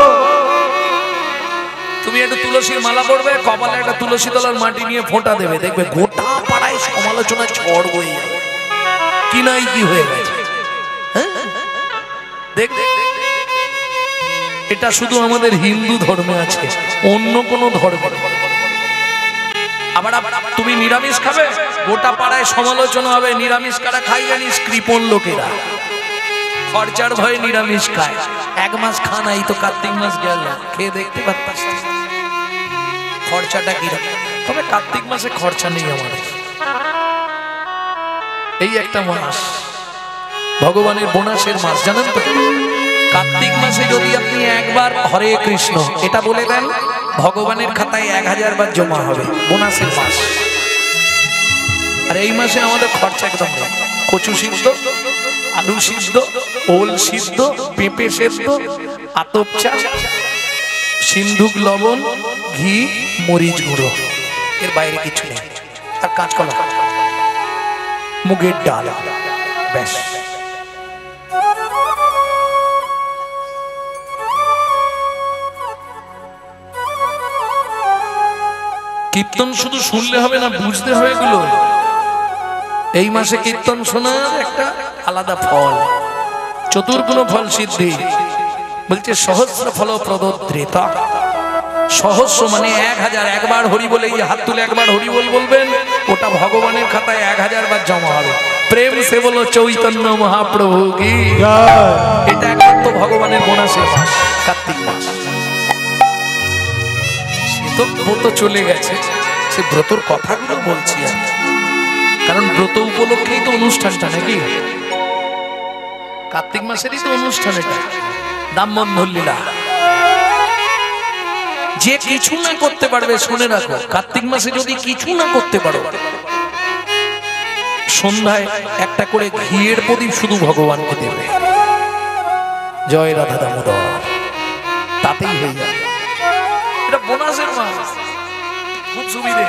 তুমি একটা তুলসীর মালা পড়বে, কপালে একটা তুলসী তলার মাটি নিয়ে ফোঁটা দেবে, দেখবে গোটা পাড়ায় সমালোচনা ঝড় বয়ে যাবে, কি নাই কি হয়ে গেছে। হ্যাঁ দেখ, এটা শুধু আমাদের হিন্দু ধর্মে আছে, অন্য কোন ধর্মে। আবার তুমি নিরামিষ খাবে, গোটা পাড়ায় সমালোচনা হবে, নিরামিষ কারা খাই জানিস? কৃপণ লোকেরা, খরচার ভয়ে নিরামিষ খায়। 1 মাস খানাই তো, কার্তিক মাস গেল, খেয়ে দেখতে পারতাস খরচাটা কিরকম। তবে কার্তিক মাসে খরচা নেই আমাদের, এই একটা মাস ভগবানের বোনাসের মাস, জানেন তো? কার্তিক মাসে যদি আপনি একবার হরে কৃষ্ণ এটা বলে দেন, ভগবানের খাতায় 1000 বার জমা হবে, বোনাসের মাস। আর এই মাসে আমাদের খরচা একদম নেই। কচু সিদ্ধ, আলু সিদ্ধ, ওল সিদ্ধ, পেঁপে সেদ্ধ, আতপ চা, সিন্ধুক লবণ, ঘি, মরিচ গুঁড়ো, এর বাইরে কিছু নেই। আর কাঁচকলা, মুগের ডাল, ব্যাস। কীর্তন শুধু শুনলে হবে না, বুঝতে হবে এগুলো। এই মাসে কীর্তন শোনার একটা আলাদা ফল, চতুর্গুণ ফল সিদ্ধি। বলছে সহস্র ফল প্রদত্রিতা। সহস্র মানে 1000, একবার হরি বলে, এই হাত তুলে একবার হরি বল বলবেন, ওটা ভগবানের খাতায় 1000 বার জমা হবে। প্রেম সে বলো চৈতন্য মহাপ্রভু কি। এটা একমাত্র ভগবানের বোনাসের মাস, কার্তিক মাস। সে তো ব্রত চলে গেছে, সে ব্রতর কথাগুলো বলছি আমি, কারণ ব্রত উপলক্ষেই তো অনুষ্ঠানটা নাকি, কার্তিক মাসেরই তো অনুষ্ঠান এটা, দামবন্ধন লীলা। যে কিছু না করতে পারবে, শুনে রাখো, কার্তিক মাসে যদি কিছু না করতে পারো, সন্ধ্যায় একটা করে ঘিয়ের প্রদীপ শুধু ভগবানকে দেবে। জয় রাধা দামোদর। তাতেই হয়ে যাবে। এটা বোনাসের মাস, খুব সুবিধে।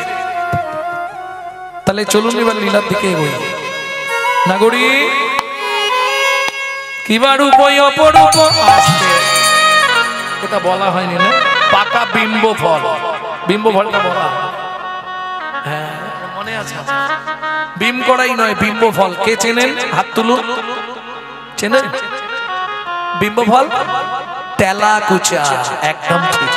তাহলে চলুন এবার লীলার দিকে এগোই। নাগরী কিবা রূপ অপরূপ আসছে, এটা বলা হয়নি না? পাকা বিম্ব ফল, বিম্ব ফলটা বলা, হ্যাঁ মনে আছে? বিম করাই নয়, বিম্ব ফল। কে চেনেন? হাত তুলুন। চেনেন বিম্ব ফল? তেলাকুচা, একদম ঠিক।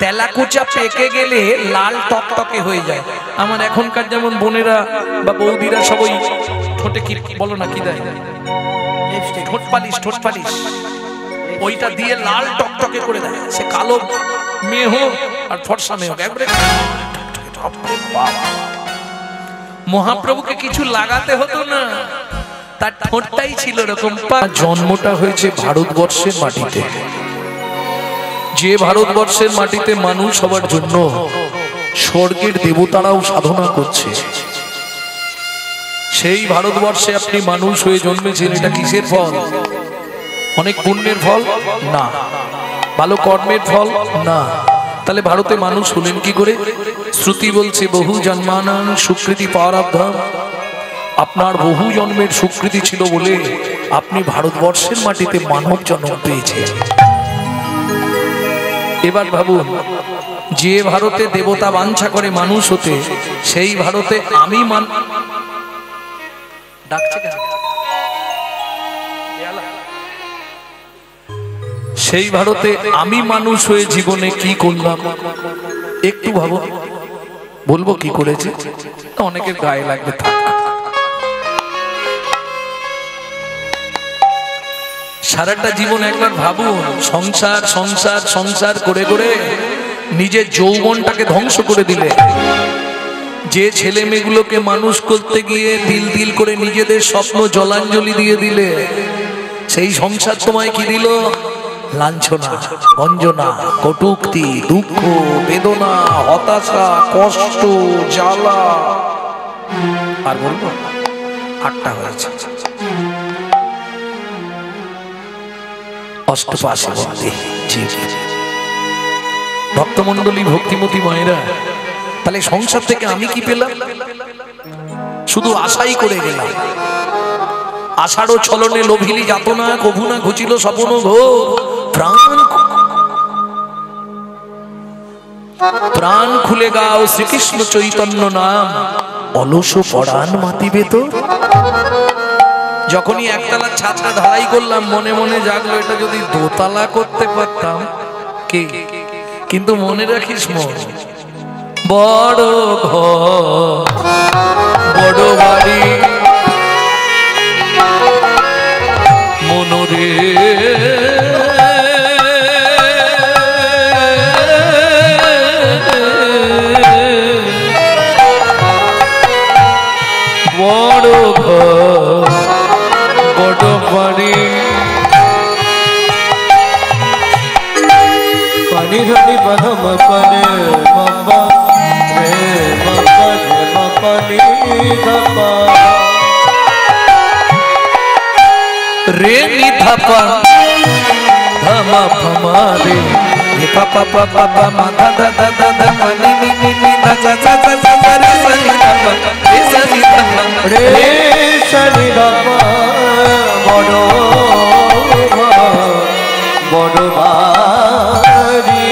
তেলাকুচা পেকে গেলে লাল টকটকে হয়ে যায়। আমার এখনকার যেমন বোনেরা বা বৌদিরা সবাই ঠোঁটে কি বলো না, কি দেয়? ঠোঁট পালিশ, ঠোঁট পালিশ, ওইটা দিয়ে লাল টকটকে করে দেয়। সে কালো মেয়ে হোক আর ফর্সা মেয়ে হোক, একবারে। মহাপ্রভুকে কিছু লাগাতে হতো না, তার ঠোঁটটাই ছিল এরকম। জন্মটা হয়েছে ভারতবর্ষের মাটিতে, যে ভারতবর্ষের মাটিতে মানুষ হবার জন্য স্বর্গের দেবতারাও সাধনা করছে, সেই ভারতবর্ষে আপনি মানুষ হয়ে জন্মেছেন। এটা কিসের ফল? অনেক পুণ্যের ফল না, ভালো কর্মের ফল না। তাহলে ভারতে মানুষ হলেন কি করে? শ্রুতি বলছে বহু জন্মানাং সুকৃতি প্রারব্ধম। আপনার বহু জন্মের সুকৃতি ছিল বলে আপনি ভারতবর্ষের মাটিতে মানব জন্ম পেয়েছেন। এবার ভাবুন, যে ভারতে দেবতা বাঞ্ছা করে মানুষ হতে, সেই ভারতে আমি ডাকছে কেন? সেই ভারতে আমি মানুষ হয়ে জীবনে কি করলাম একটু ভাবো। বলবো কি করেছে, অনেকের গায়ে লাগবে, থাক। সারাটা জীবন একবার ভাবুন, সংসার সংসার সংসার করে করে নিজের যৌবনটাকে ধ্বংস করে দিলে। যে ছেলে মেয়েগুলোকে মানুষ করতে গিয়ে দিল দিল করে নিজেদের স্বপ্ন জলাঞ্জলি দিয়ে দিলে, সেই সংসার তোমায় কি দিল? লাঞ্ছনা, গঞ্জনা, কটূক্তি, দুঃখ, বেদনা, হতাশা, কষ্ট, জ্বালা। আর বলবো? 8টা হয়েছে। অষ্টপাশে বন্দী জীব। ভক্তমণ্ডলী, ভক্তিমতী মায়েরা, তাহলে সংসার থেকে আমি কি পেলাম? শুধু আশাই করে গেলাম। আষাঢ় ছলনে লোভিলি যাতনা, কভু না ঘুচিল স্বপ্ন ঘোর। প্রাণ খুলে গাও শ্রীকৃষ্ণ চৈতন্য নাম, অলস পরাণ মাতিবে তো। যখনই একতলা ছাদটা ঢালাই করলাম, মনে মনে জাগলো এটা যদি দোতলা করতে পারতাম। কি কিন্তু মনে রাখিস, বড় ঘর বড় বাড়ি মনরে, বড় ঘর বড় বাড়ি। পানি ধনি বাধম পানে বাবা রে বাবা রে বাবা নি ধাপা রে নি ধাপা ধামা ফামা রে নি পাপা পাপা পামা দা দা দা দা দা নি নি নি নি দা দা দা দা দা রে সনি ধাপা রে সনি ধাপা রে সনি ধাপা। বড় বড় বাড়ি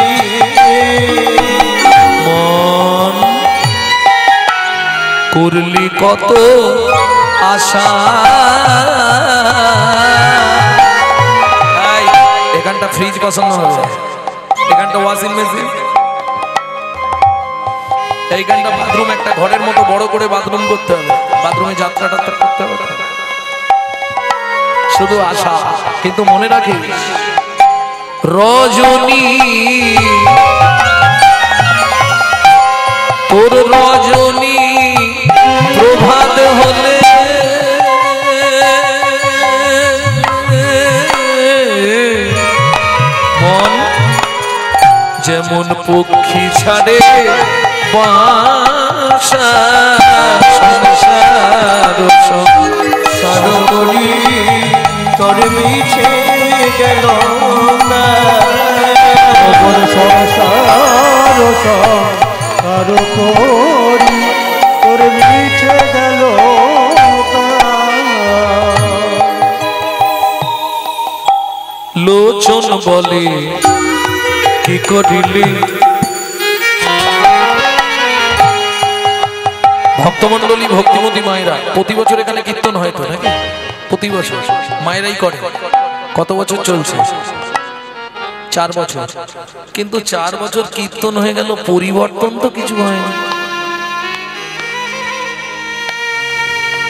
মন করলি কত আশা। এখানটা ফ্রিজ বসানো হবে, এখানটা ওয়াশিং মেশিন, এইখানটা বাথরুম, একটা ঘরের মতো বড় করে বাথরুম করতে হবে। বাথরুমে যাত্রা টাত্রা করতে হবে। শুধু আশা। কিন্তু মনে রাখি, রজনী তোর রজনী প্রভাত হলে মন যেমন পক্ষী ছাড়ে বাসা, সংসার সংসার করি তোর মিছে গেল না ওর সংসার কারো করি তোর মিছে গেল লোচন বলে কি করিলি ভক্তমন্ডলী ভক্তিমতী মায়েরা প্রতি বছর এখানে কীর্তন হয় তো নাকি প্রতি বছর মায়েরাই করে কত বছর চলছে 4 বছর কিন্তু 4 বছর কীর্তন হয়ে গেল পরিবর্তন তো কিছু হয়নি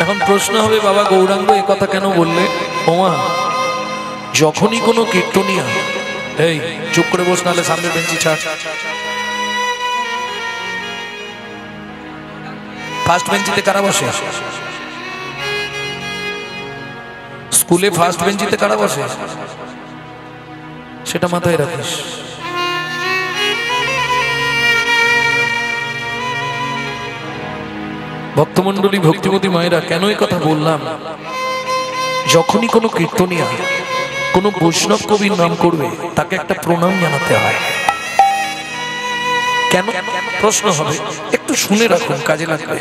এখন প্রশ্ন হবে বাবা গৌরাঙ্গ এ কথা কেন বললে ওমা যখনই কোনো কীর্তনিয়া এই চুপ করে বস নালে সামনে বেঞ্চি ছাড় ফার্স্ট বেঞ্চিতে কারা বসে স্কুলে ফার্স্ট বেঞ্চিতে কারা বসে সেটা মাথায় রাখিস ভক্তমন্ডলী ভক্তিমতী মায়েরা কেন এই কথা বললাম যখনই কোনো কীর্তনিয়া কোনো বৈষ্ণব কবির নাম করবে তাকে একটা প্রণাম জানাতে হয় কেন প্রশ্ন হবে একটু শুনে রাখুন কাজে লাগবে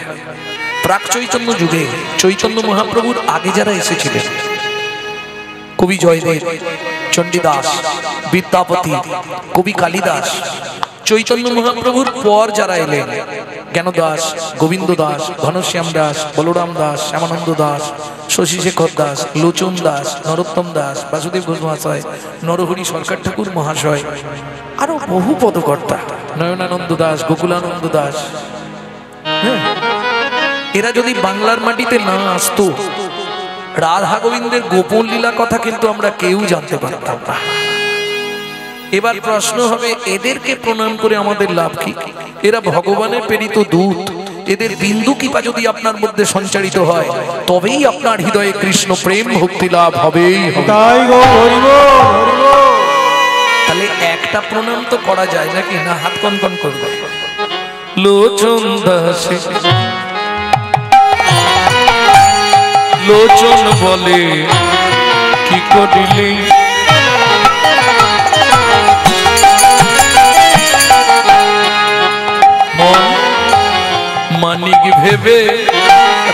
প্রাক চৈতন্য যুগে চৈতন্য মহাপ্রভুর আগে যারা এসেছিলেন কবি জয়দেব চণ্ডীদাস বিদ্যাপতি কবি কালিদাস চৈতন্য মহাপ্রভুর পর যারা এলেন জ্ঞানদাস গোবিন্দ দাস ঘনশ্যাম দাস বলরাম দাস শ্যামানন্দ দাস শশীশেখর দাস লোচন দাস নরোত্তম দাস বাসুদেব ঘোষ মহাশয় নরহরি সরকার ঠাকুর মহাশয় আরো বহু পদকর্তা নয়নানন্দ দাস গোকুলানন্দ দাস এরা যদি বাংলার মাটিতে না আসতো রাধা গোবিন্দের গোপন লীলা কথা কিন্তু আমরা কেউ জানতে পারতাম না এবার প্রশ্ন হবে এদেরকে প্রণাম করে আমাদের লাভ কি এরা ভগবানের প্রেরিত দূত এদের বিন্দু কৃপা যদি আপনার মধ্যে সঞ্চারিত হয় তবেই আপনার হৃদয়ে কৃষ্ণ প্রেম ভক্তি লাভ হবেই তাহলে একটা প্রণাম তো করা যায় নাকি না হাত কনকন করবে লোচন দাস লোচন বলে কি করিলি মন মানিক ভেবে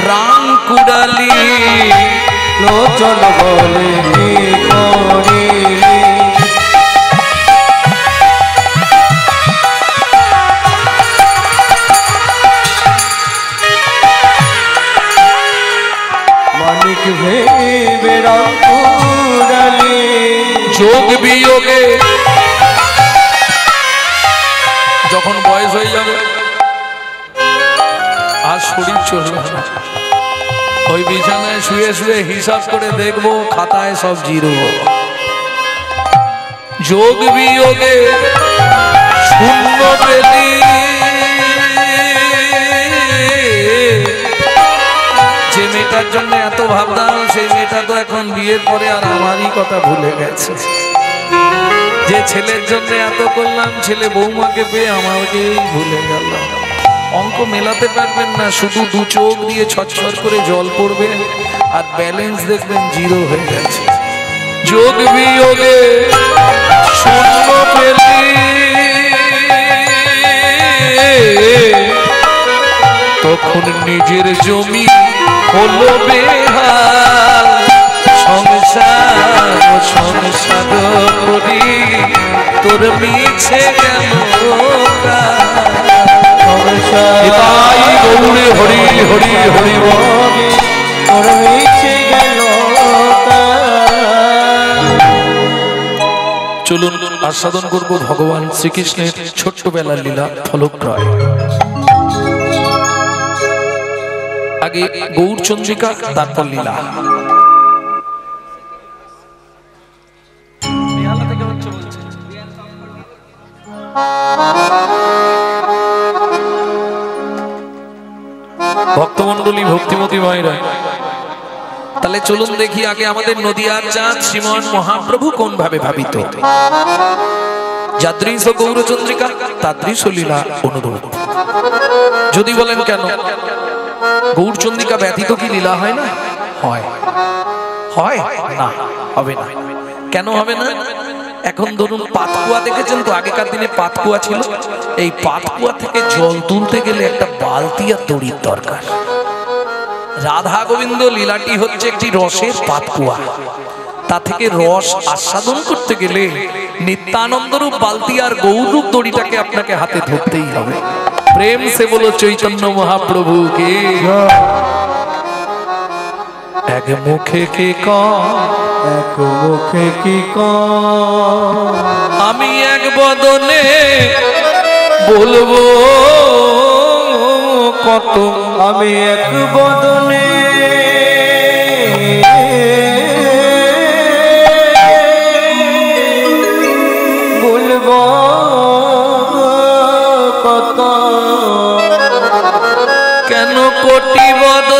রাম কুড়ালি লোচন বলে কি করিলি মানিক ভেবে রাম কুড়ালি যোগ বিয়োগে যখন বয়স হয়ে যাবে আর শরীর চলবে না ওই বিছানায় শুয়ে শুয়ে হিসাব করে দেখবো খাতায় সব জিরো যোগ বিয়োগে শূন্য পেলি যে মেয়েটার জন্য এত ভাবতাম সেই মেয়েটা তো এখন বিয়ের পরে আর আমারই কথা ভুলে গেছে যে ছেলের জন্য এত করলাম ছেলে বৌমাকে পেয়ে আমাকেই ভুলে গেল অঙ্ক মেলাতে পারবেন না শুধু দু চোখ দিয়ে ছটছট করে জল পড়বে আর ব্যালেন্স দেখবেন জিরো হয়ে গেছে যোগ বিয়োগে শূন্য পেলি তখন নিজের জমি হলো বেহাল সংসার সংসার করি তোর মিছে গেল গৌরে হরি হরি হরি তোর মিছে গেল চলুন আস্বাদন করব ভগবান শ্রীকৃষ্ণের ছোট্টবেলার লীলা ফলক্রয় আগে গৌরচন্দ্রিকা তারপর লীলা ভক্তমন্ডলী ভক্তিমতী মায়েরা তাহলে চলুন দেখি আগে আমাদের নদিয়ার চাঁদ শ্রীমান মহাপ্রভু কোন ভাবে ভাবিত যাদৃশ গৌরচন্দ্রিকা তাদৃশ লীলা অনুরূপ যদি বলেন কেন গৌরচন্দ্রিকা ব্যতীত কি লীলা হয় না হয় হয় না হবে না কেন হবে না? এখন ধরুন পাতকুয়া দেখেছেন তো, আগেকার দিনে পাতকুয়া ছিল। এই পাতকুয়া থেকে জল তুলতে গেলে একটা বালতি আর দড়ির দরকার। রাধা গোবিন্দ লীলাটি হচ্ছে একটি রসের পাতকুয়া। তা থেকে রস আস্বাদন করতে গেলে নিত্যানন্দরূপ বালতি আর গৌরূপ দড়িটাকে আপনাকে হাতে ধরতেই হবে। প্রেম সে বলো চৈতন্য মহাপ্রভু কে। এক মুখে কি এক মুখে কি আমি এক বদনে বলবো কত, আমি এক বদনে বলবো কত, কেন কোটি বদ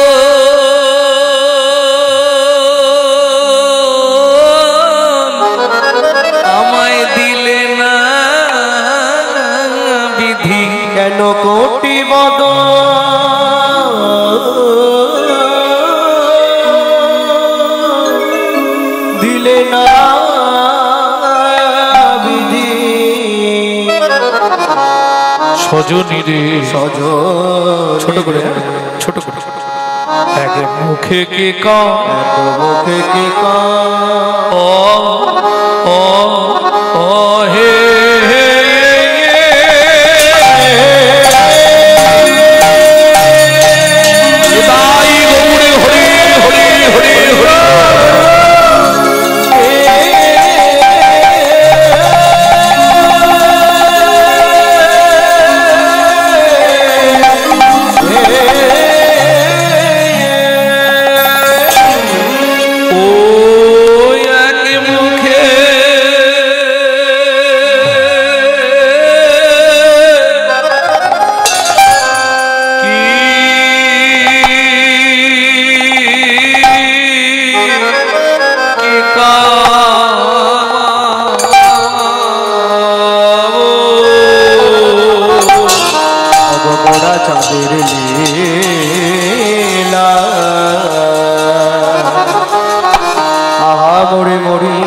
আমায় দিলে না বিধি। কেন কোটি বদ দিলে না বিধি। সজনী রে সজ ছোট করে ছোট করে এক মুখে কে এক মুখে কি ও ও ও হে নিতাই গৌরে হরি হরি হরি হরি। চাঁদের লীলা আহা মরে মরি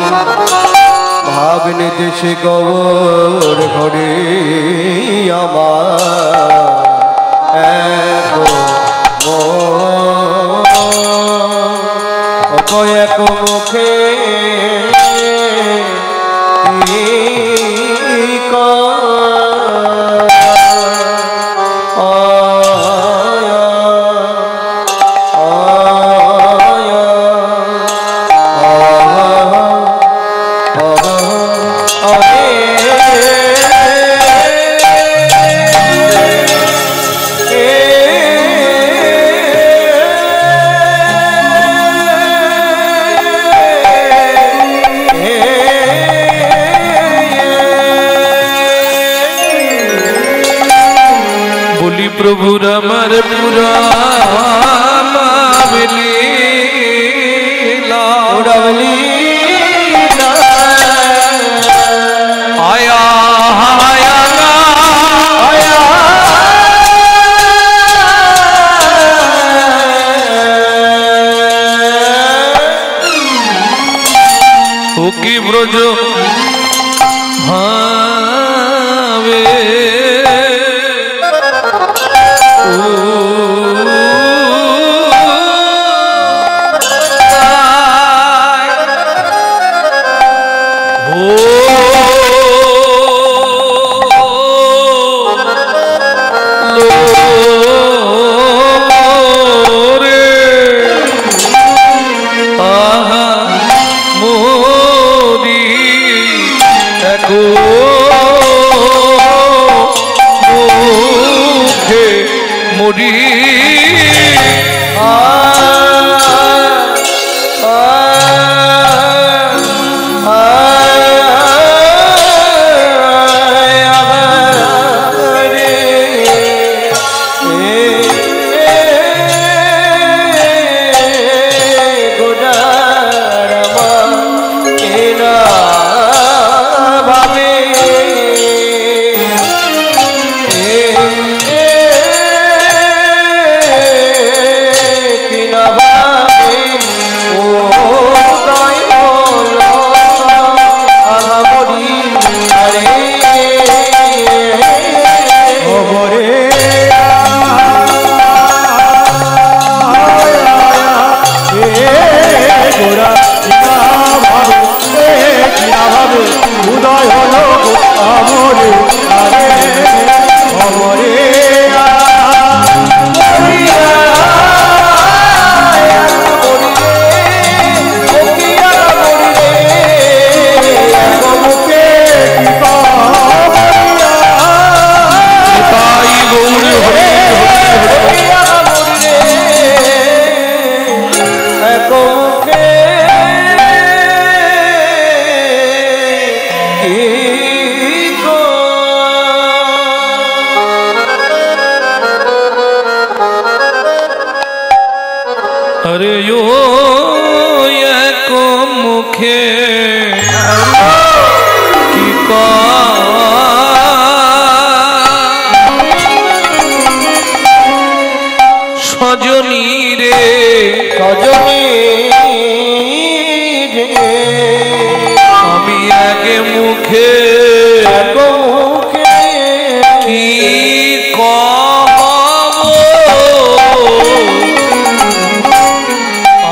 ভাবনে দেশে গৌর ঘরে আমার এক মুখে প্রভুর আমার পুরা আয়া আয়া ও কি ব্রজ ভাবে ও এক মুখে কি সজনী রে সজনী রে আমি এক মুখে এক মুখে কি কব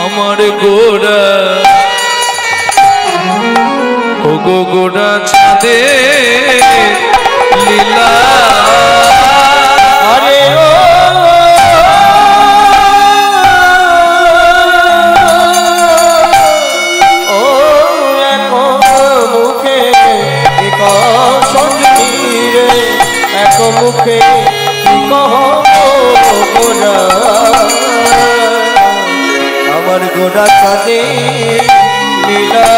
আমার গোড়া ও গো গোড়া ছাদে লীলা আরে ও এক মুখে এক সজনী রে এক মুখে কি কহ গোরা আমার গোরা কাঁদে লীলা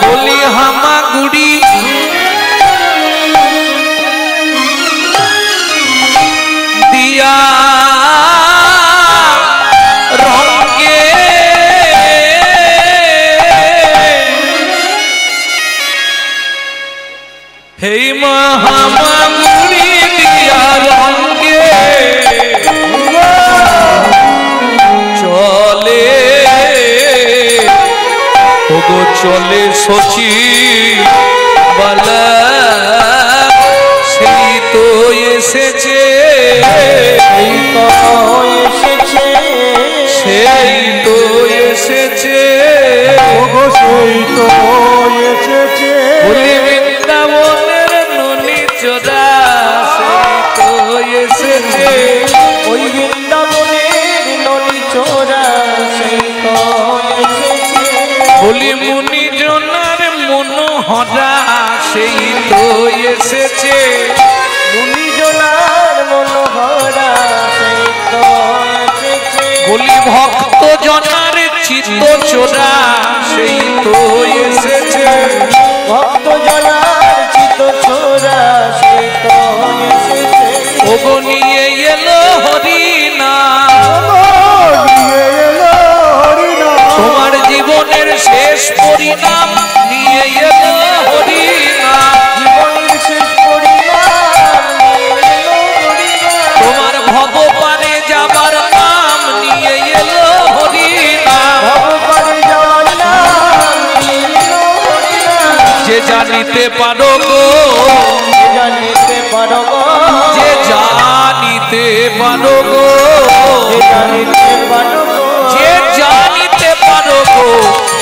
বলি হামা গুড়ি দিয়া রঙে হে হামা গুড়ি দিয়া রঙে চলে ওগো চলে সচি বালা সেই তো এসেছে এই তো এসেছে সেই তো এসেছে ওগো সেই তো এসেছে বলি বৃন্দাবনের ননি চোরা সেই তো এসেছে ওই বৃন্দাবনের ননি চোরা সেই তো এসেছে বলি মুনি জনার মনোহরা সেই তো এসেছে মুনি জোলার মনোহরা সেই তো এসেছে বলি ভক্ত জনার চিত্ত চোরা সেই তো এসেছে ভক্ত জনার চিত ছোরা সেই তো এসেছে ওগো নিয়ে এলো হরিনা তোমার জীবনের শেষ পরিণাম নিয়ে এলো হরিনা জীবনের শেষ পরিণাম নিয়ে এলো হরিনাম। তোমার ভগবানে যাবার নাম নিয়ে এলো হরিনা ভগবানের যাওয়ার নাম নিয়ে এলো হরিনাম। যে জানিতে পারো গো যে জানিতে পারো গো, যে জানিতে পারো গো যে জানিতে পারো গো, যে জানিতে পারো গো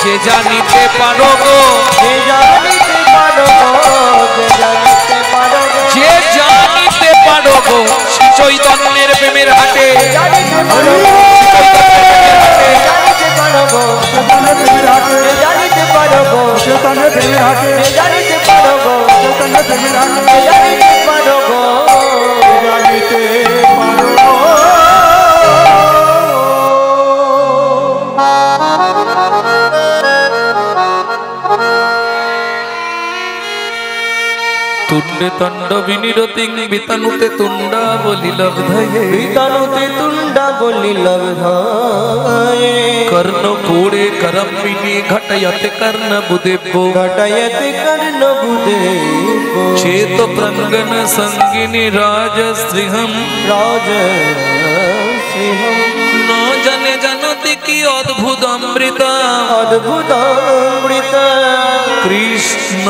যে জানিতে পারো গো যে জানিতে পারো গো, যে জানিতে পারো গো, যে জানিতে পারো গো শ্রী চৈতন্যের প্রেমের হাটে জানিতে পারো গো, জানিতে পারো গো, যে জানিতে পারো গো, যে জানিতে পারো গো, যে জানিতে পারো গো, তুণ্ডে তণ্ড বিনিরতিং বিতানুতে তুণ্ডা বলিল ধায়ে বিতানুতে তুণ্ডা বলিল ধায়ে কর্ণ কোড়ে করম্বিনী ঘটয়তে কর্ণ বুদেব্য ঘটায়তে কর্ণ বুদেব চেত প্রঙ্গন সঙ্গিনী রাজশ্রীহম রাজ সিংহম ন জানে জানতি কি অদ্ভুত অমৃত অদ্ভুত অমৃত কৃষ্ণ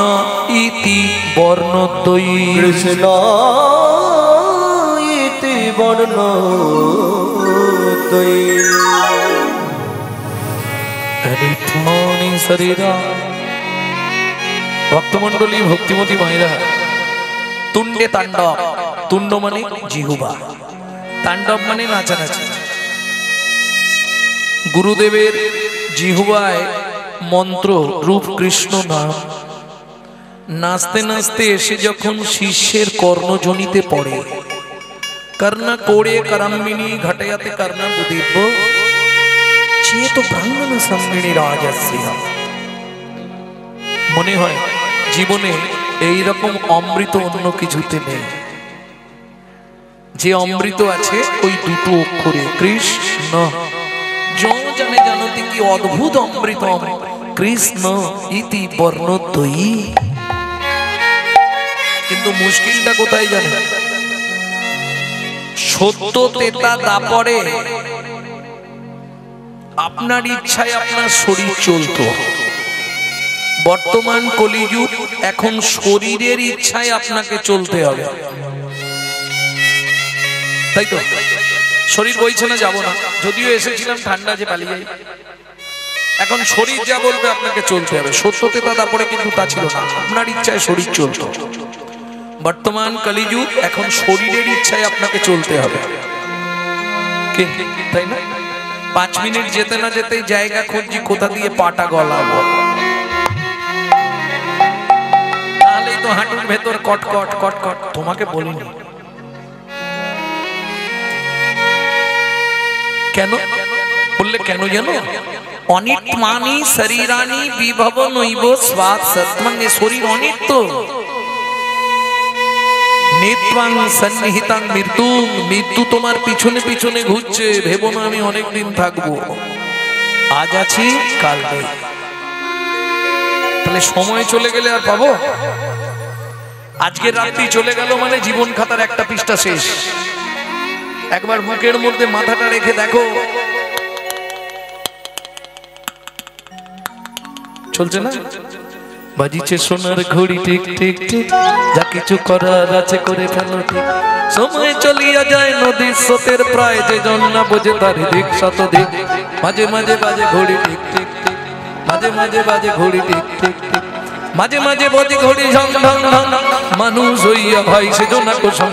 ইতি বর্ণদ্বয়ী কৃষ্ণ ইতি বর্ণ রিথমনি শরীরা ভক্তমণ্ডলী ভক্তিমতী মায়েরা তুণ্ডে তাণ্ডব তুণ্ড মানে জিহুবা তাণ্ডব মানে নাচানাচি গুরুদেবের জিহুবায় মন্ত্র রূপ কৃষ্ণ নাম নাচতে নাচতে এসে যখন শিষ্যের কর্ণজনিতে পড়ে কর্ণা কোড়ে করম্বিনী ঘটায়াতে কর্ণা বুদিব্য চেত ব্রাহ্মণ সঙ্গিনী রাজশ্রী মনে হয় জীবনে এই রকম অমৃত অন্য কিছুতে নেই যে অমৃত আছে ওই দুটো অক্ষরে কৃষ্ণ জানে জানতি কি অদ্ভুত অমৃতম কৃষ্ণ ইতি বর্ণদ্বয়ী। কিন্তু মুশকিলটা কোথায় জানেন? সত্য তেতা দাপরে আপনার ইচ্ছায় আপনার শরীর চলতো। বর্তমান কলিযুগ, এখন শরীরের ইচ্ছায় আপনাকে চলতে হবে, তাই তো? শরীর বইছে না যাব না, যদিও এসেছিলাম ঠান্ডা যে পালিয়ে যাই। এখন শরীর যা বলবে আপনাকে চলতে হবে। সত্যতে তারপরে কিন্তু তা ছিল না, আপনার ইচ্ছায় শরীর চলতো। বর্তমান কলিযুগ, এখন শরীরের ইচ্ছায় আপনাকে চলতে হবে, তাই না? 5 মিনিট যেতে না যেতে জায়গা খুঁজছি কোথা দিয়ে পাটা গলাবো, তাহলেই তো হাঁটুর ভেতর কটকট কটকট। তোমাকে বলিনি কেন বললে, কেন জানো? অনিত্মানি শরীরানি বিভব নৈব স্বাদ সৎমঙ্গে। শরীর অনিত্য। নিত্বাং সন্নিহিতাং মৃত্যু, মৃত্যু তোমার পিছনে পিছনে ঘুরছে। ভেবো না আমি অনেকদিন থাকবো, আজ আছি কাল নেই। তাহলে সময় চলে গেলে আর পাবো? আজকের রাত্রি চলে গেল মানে জীবন খাতার একটা পৃষ্ঠা শেষ। একবার বুকের মধ্যে মাথাটা রেখে দেখো, চলছে না? বাজিছে সোনার ঘড়ি টিক টিক টিক, যা কিছু করার আছে করে ফেলো ঠিক। সময় চলিয়া যায় নদীর স্রোতের প্রায়, যে জন না বোঝে তার দিক শতদিক। মাঝে মাঝে বাজে ঘড়ি টিক টিক টিক, মাঝে মাঝে বাজে ঘড়ি টিক টিক টিক, মাঝে মাঝে বাজে ঘড়ি ঝং ঝং ঝং। মানুষ হইয়া ভাই সেজনা কোসম,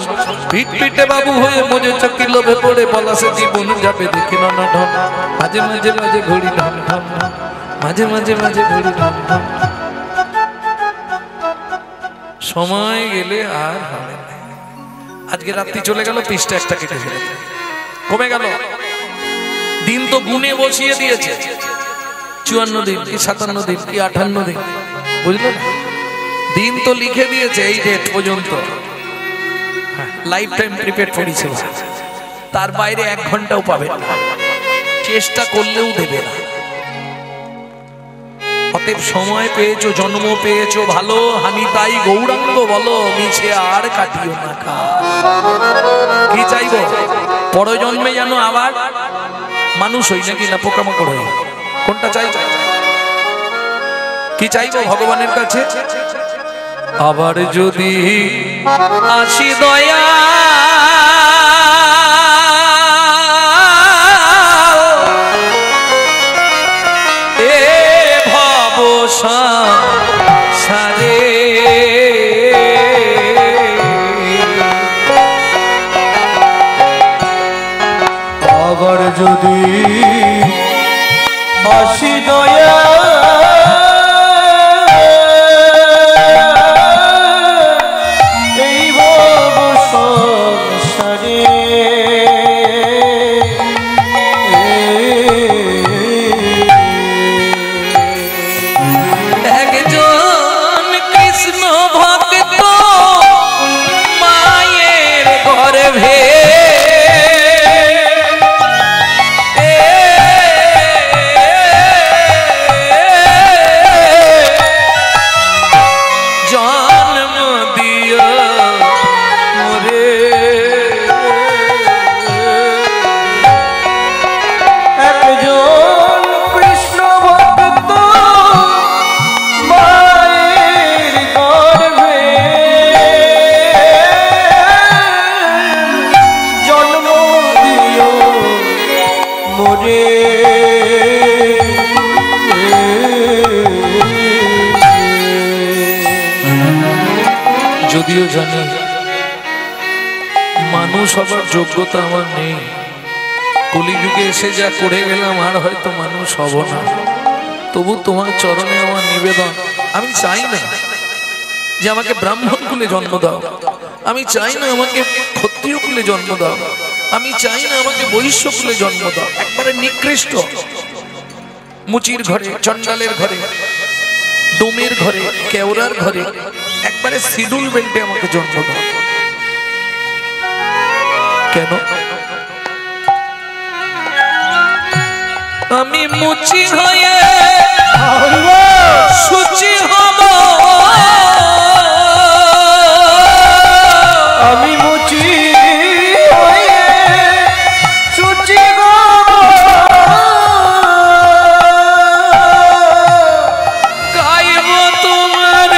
পিট পিটে বাবু হয়ে মজে চকি লোভে পড়ে পলাশে জীবন যাবে দেখি না ঢং। মাঝে মাঝে বাজে ঘড়ি ঢং ঢং, মাঝে মাঝে বাজে ঘড়ি ঢং ঢং। সময় গেলে আর হবে না। আজকে রাত্রি চলে গেল, পৃষ্ঠা একটা কেটে ফেলে কমে গেল। দিন তো গুনে বসিয়ে দিয়েছে, 54 দিন কি 57 দিন কি 58 দিন, বুঝলেন? দিন তো লিখে দিয়েছে এই ডেট পর্যন্ত, লাইফ টাইম প্রিপেয়ার করেছে। তার বাইরে 1 ঘন্টাও পাবে না, চেষ্টা করলেও দেবে না। অতএব সময় পেয়েছো, জন্ম পেয়েছো ভালো, হানি তাই গৌরাঙ্গ বলো, মিছে আর কাটিও না। কি চাইবো? পরজন্মে যেন আবার মানুষ হই, নাকি না পোকামাকড় হই? কোনটা চাইবো? কি চাইবো ভগবানের কাছে? আবার যদি আসি দয়া সারে, আবার যদি আসি দয়া এই ভব সংসারে, একজন কৃষ্ণ ভক্ত মায়ের গর্ভে জন্ম দিও মোরে। একজন কৃষ্ণ ভক্ত মায়ের গর্ভে জন্ম দিও মোরে। যদিও জানি মানুষ হবার যোগ্যতা আমার নেই, কলিযুগে এসে যা করে গেলাম আর হয়তো মানুষ হব না, তবু তোমার চরণে আমার নিবেদন। আমি চাই না যে আমাকে ব্রাহ্মণ কুলে জন্ম দাও, আমি চাই না আমাকে ক্ষত্রিয় কুলে জন্ম দাও, আমি চাই না আমাকে বৈশ্য কুলে জন্ম দাও। একবারে নিকৃষ্ট মুচির ঘরে, চণ্ডালের ঘরে, ডোমের ঘরে, কেওড়ার ঘরে, একবারে শিডিউল বেল্টে আমাকে জন্ম দাও। কেন? আমি মুচি হয়ে সুচি হব, আমি মুচি হয়ে সুচি গো, গাইব তোমার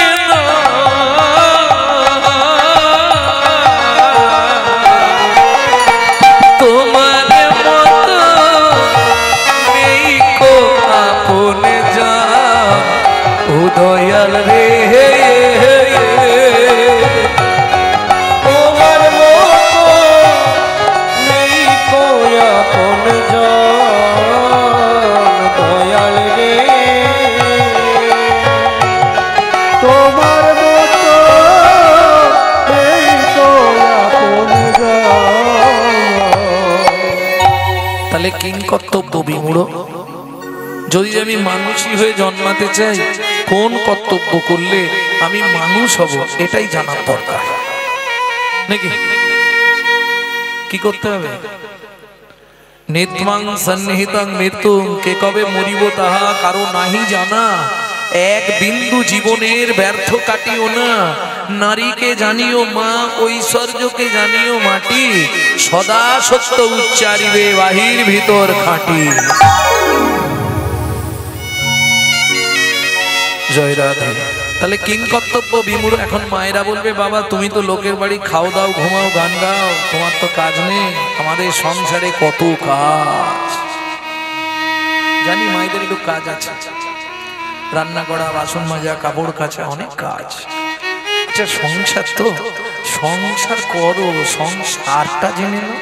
তোমার মতো নেই কো আপনে যা উদয়াল রে। তোমার মতো নেই কোয়া কোন দয়াল রে, তোমার মতো নেই কোয়া কোন। তাহলে কিং কর্তব্য বিমূঢ়। যদি আমি মানুষই হয়ে জন্মাতে চাই, কোন কর্তব্য করলে আমি মানুষ হব এটাই জানার দরকার নাকি? কি করতে হবে? নিত্যং সন্নিহিতং মৃত্যুং, কে কবে মরিব তাহা কারো নাহি জানা। এক বিন্দু জীবনের ব্যর্থ কাটিও না। নারীকে জানিও মা, ঐশ্বর্যকে জানিও মাটি। সদা সত্য উচ্চারিবে, বাহির ভিতর খাঁটি। জয় রাধে। তাহলে কিং কর্তব্য বিমূঢ়। এখন মায়েরা বলবে, বাবা তুমি তো লোকের বাড়ি খাও দাও ঘুমাও গান গাও, তোমার তো কাজ নেই। আমাদের সংসারে কত কাজ। জানি মায়েদের একটু কাজ আছে, রান্না করা, বাসন মাজা, কাপড় কাচা, অনেক কাজ। আচ্ছা সংসার তো, সংসার করো, সংসারটা জেনে নাও।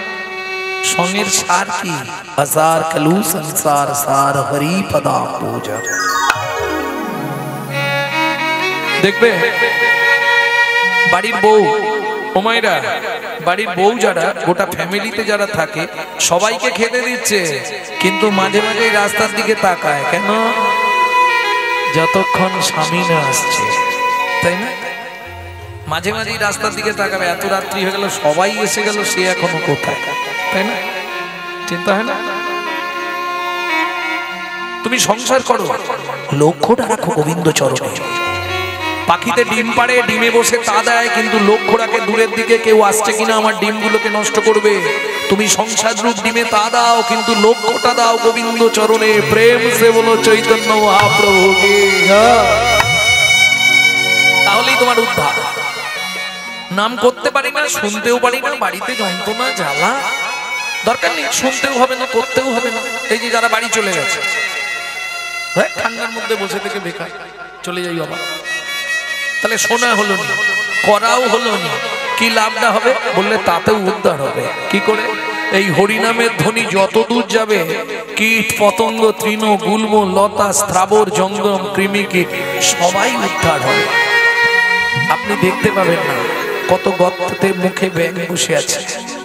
সঙ্গের সার কি? আসার কালু সংসার সার হরি পদা পূজা। দেখবে বাড়ির বউ, ও মায়েরা, বাড়ির বউ যারা, গোটা ফ্যামিলিতে যারা থাকে সবাইকে খেতে দিচ্ছে, কিন্তু মাঝে মাঝে রাস্তার দিকে তাকায় কেন? যতক্ষণ স্বামী না আসছে, তাই না? মাঝে মাঝে রাস্তার দিকে তাকাবে, এত রাত্রি হয়ে গেল, সবাই এসে গেল, সে এখনো কোথায়, তাই না? চিন্তা হয় না? তুমি সংসার করো, লক্ষ্যটা রাখো গোবিন্দ চরণে। পাখিতে ডিম পাড়ে, ডিমে বসে তা দেয়, কিন্তু লক্ষ্য রাখে দূরের দিকে কেউ আসছে কিনা আমার ডিমগুলোকে নষ্ট করবে। তুমি সংসার রূপ ডিমে তা দাও, কিন্তু লক্ষ্যটা দাও গোবিন্দ চরণে। প্রেম সে বলো চৈতন্য মহাপ্রভুকে, তাহলেই তোমার উদ্ধার। নাম করতে পারি না, শুনতেও পারি না, বাড়িতে যন্ত্রণা জ্বালা, দরকার নেই, শুনতেও হবে না, করতেও হবে না। এই যে যারা বাড়ি চলে গেছে, ঠান্ডার মধ্যে বসে থেকে বেকার, চলে যাই বাবা। তাহলে শোনা হলো না, করাও হলো না, কি লাভটা হবে? বললে তাতেও উদ্ধার হবে। কি করে? এই হরিনামের ধ্বনি যত দূর যাবে, কীট পতঙ্গ, তৃণ, গুল্ম, লতা, স্থাবর, জঙ্গম, কৃমিকীট সবাই উদ্ধার হবে। আপনি দেখতে পাবেন না কত গর্তে মুখে ব্যাঙ বসে আছে,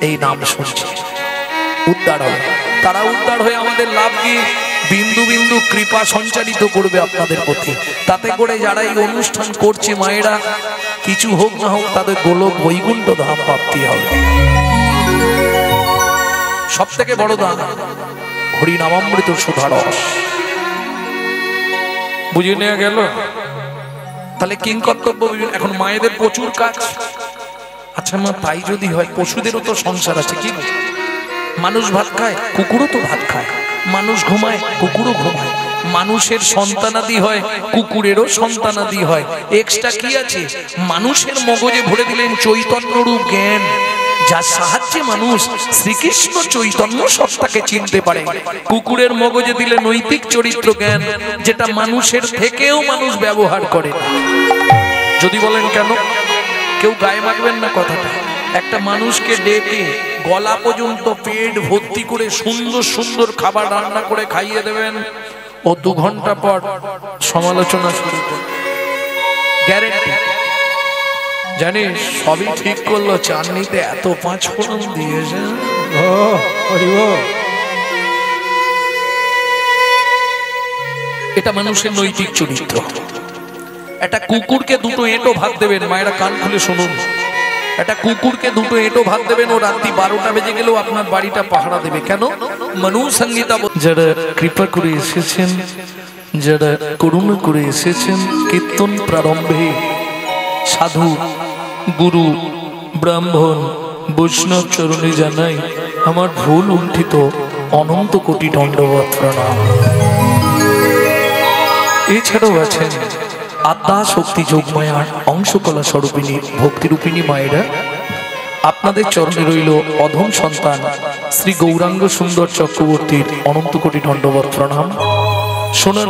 এই নাম শুনছে, উদ্ধার হবে। তারা উদ্ধার হয়ে আমাদের লাভ কি? বিন্দু বিন্দু কৃপা সঞ্চারিত করবে আপনাদের প্রতি। তাতে করে যারা এই অনুষ্ঠান করছে মায়েরা, কিছু হোক না হোক তাদের গোলক বৈকুণ্ঠ ধাম প্রাপ্তি হবে। সব থেকে বড় দান হরিনামামৃত সুধারস। বুঝে নেওয়া গেল? তাহলে কিং কর্তব্য। এখন মায়েদের প্রচুর কাজ। আচ্ছা মা, তাই যদি হয়, পশুদেরও তো সংসার আছে, কি? মানুষ ভাত খায়, কুকুরও তো ভাত খায়। মানুষ ঘুমায়, কুকুরও ঘুমায়। মানুষের সন্তানাদি হয়, কুকুরেরও সন্তানাদি হয়। এক্সট্রা কি আছে? মানুষের মগজে ভরে দিলেন চৈতন্যরূপ জ্ঞান, যার সাহায্যে মানুষ শ্রীকৃষ্ণ চৈতন্য সত্তাকে চিনতে পারে। কুকুরের মগজে দিলে নৈতিক চরিত্র জ্ঞান, যেটা মানুষের থেকেও মানুষ ব্যবহার করে। যদি বলেন কেন? কেউ গায়ে মাখবেন না কথাটা। একটা মানুষকে ডেকে গলা পর্যন্ত পেট ভর্তি করে সুন্দর সুন্দর খাবার রান্না করে খাইয়ে দেবেন, ও 2 ঘন্টা পর সমালোচনা শুরু করবে, গ্যারেন্টি। জানিস সবই ঠিক করলো, চাটনিতে এত 5 ফোড়ন দিয়েছে। এটা মানুষের নৈতিক চরিত্র। একটা কুকুরকে 2টো এঁটো ভাত দেবেন, মায়েরা কান খুলে শুনুন। একটা কুকুরকে দুটো এঁটো ভাত দেবেন, ও রাত্রি 12টা বেজে গেলেও আপনার বাড়িটা পাহারা দেবে। কেন? মনু সংগীতা। যারা কৃপা করে এসেছেন, যারা করুণা করে এসেছেন, কীর্তন প্রারম্ভে সাধু গুরু ব্রাহ্মণ বৈষ্ণব চরণে জানাই আমার ভুল উন্ঠিত অনন্ত কোটি দণ্ডবত প্রণাম। এছাড়াও আছেন আদ্যা শক্তি যোগমায়ার অংশকলা স্বরূপিণী ভক্তিরূপিণী মায়েরা, আপনাদের চরণে রইল অধম সন্তান শ্রী গৌরাঙ্গ সুন্দর চক্রবর্তীর অনন্ত কোটি দণ্ডবত প্রণাম। সোনার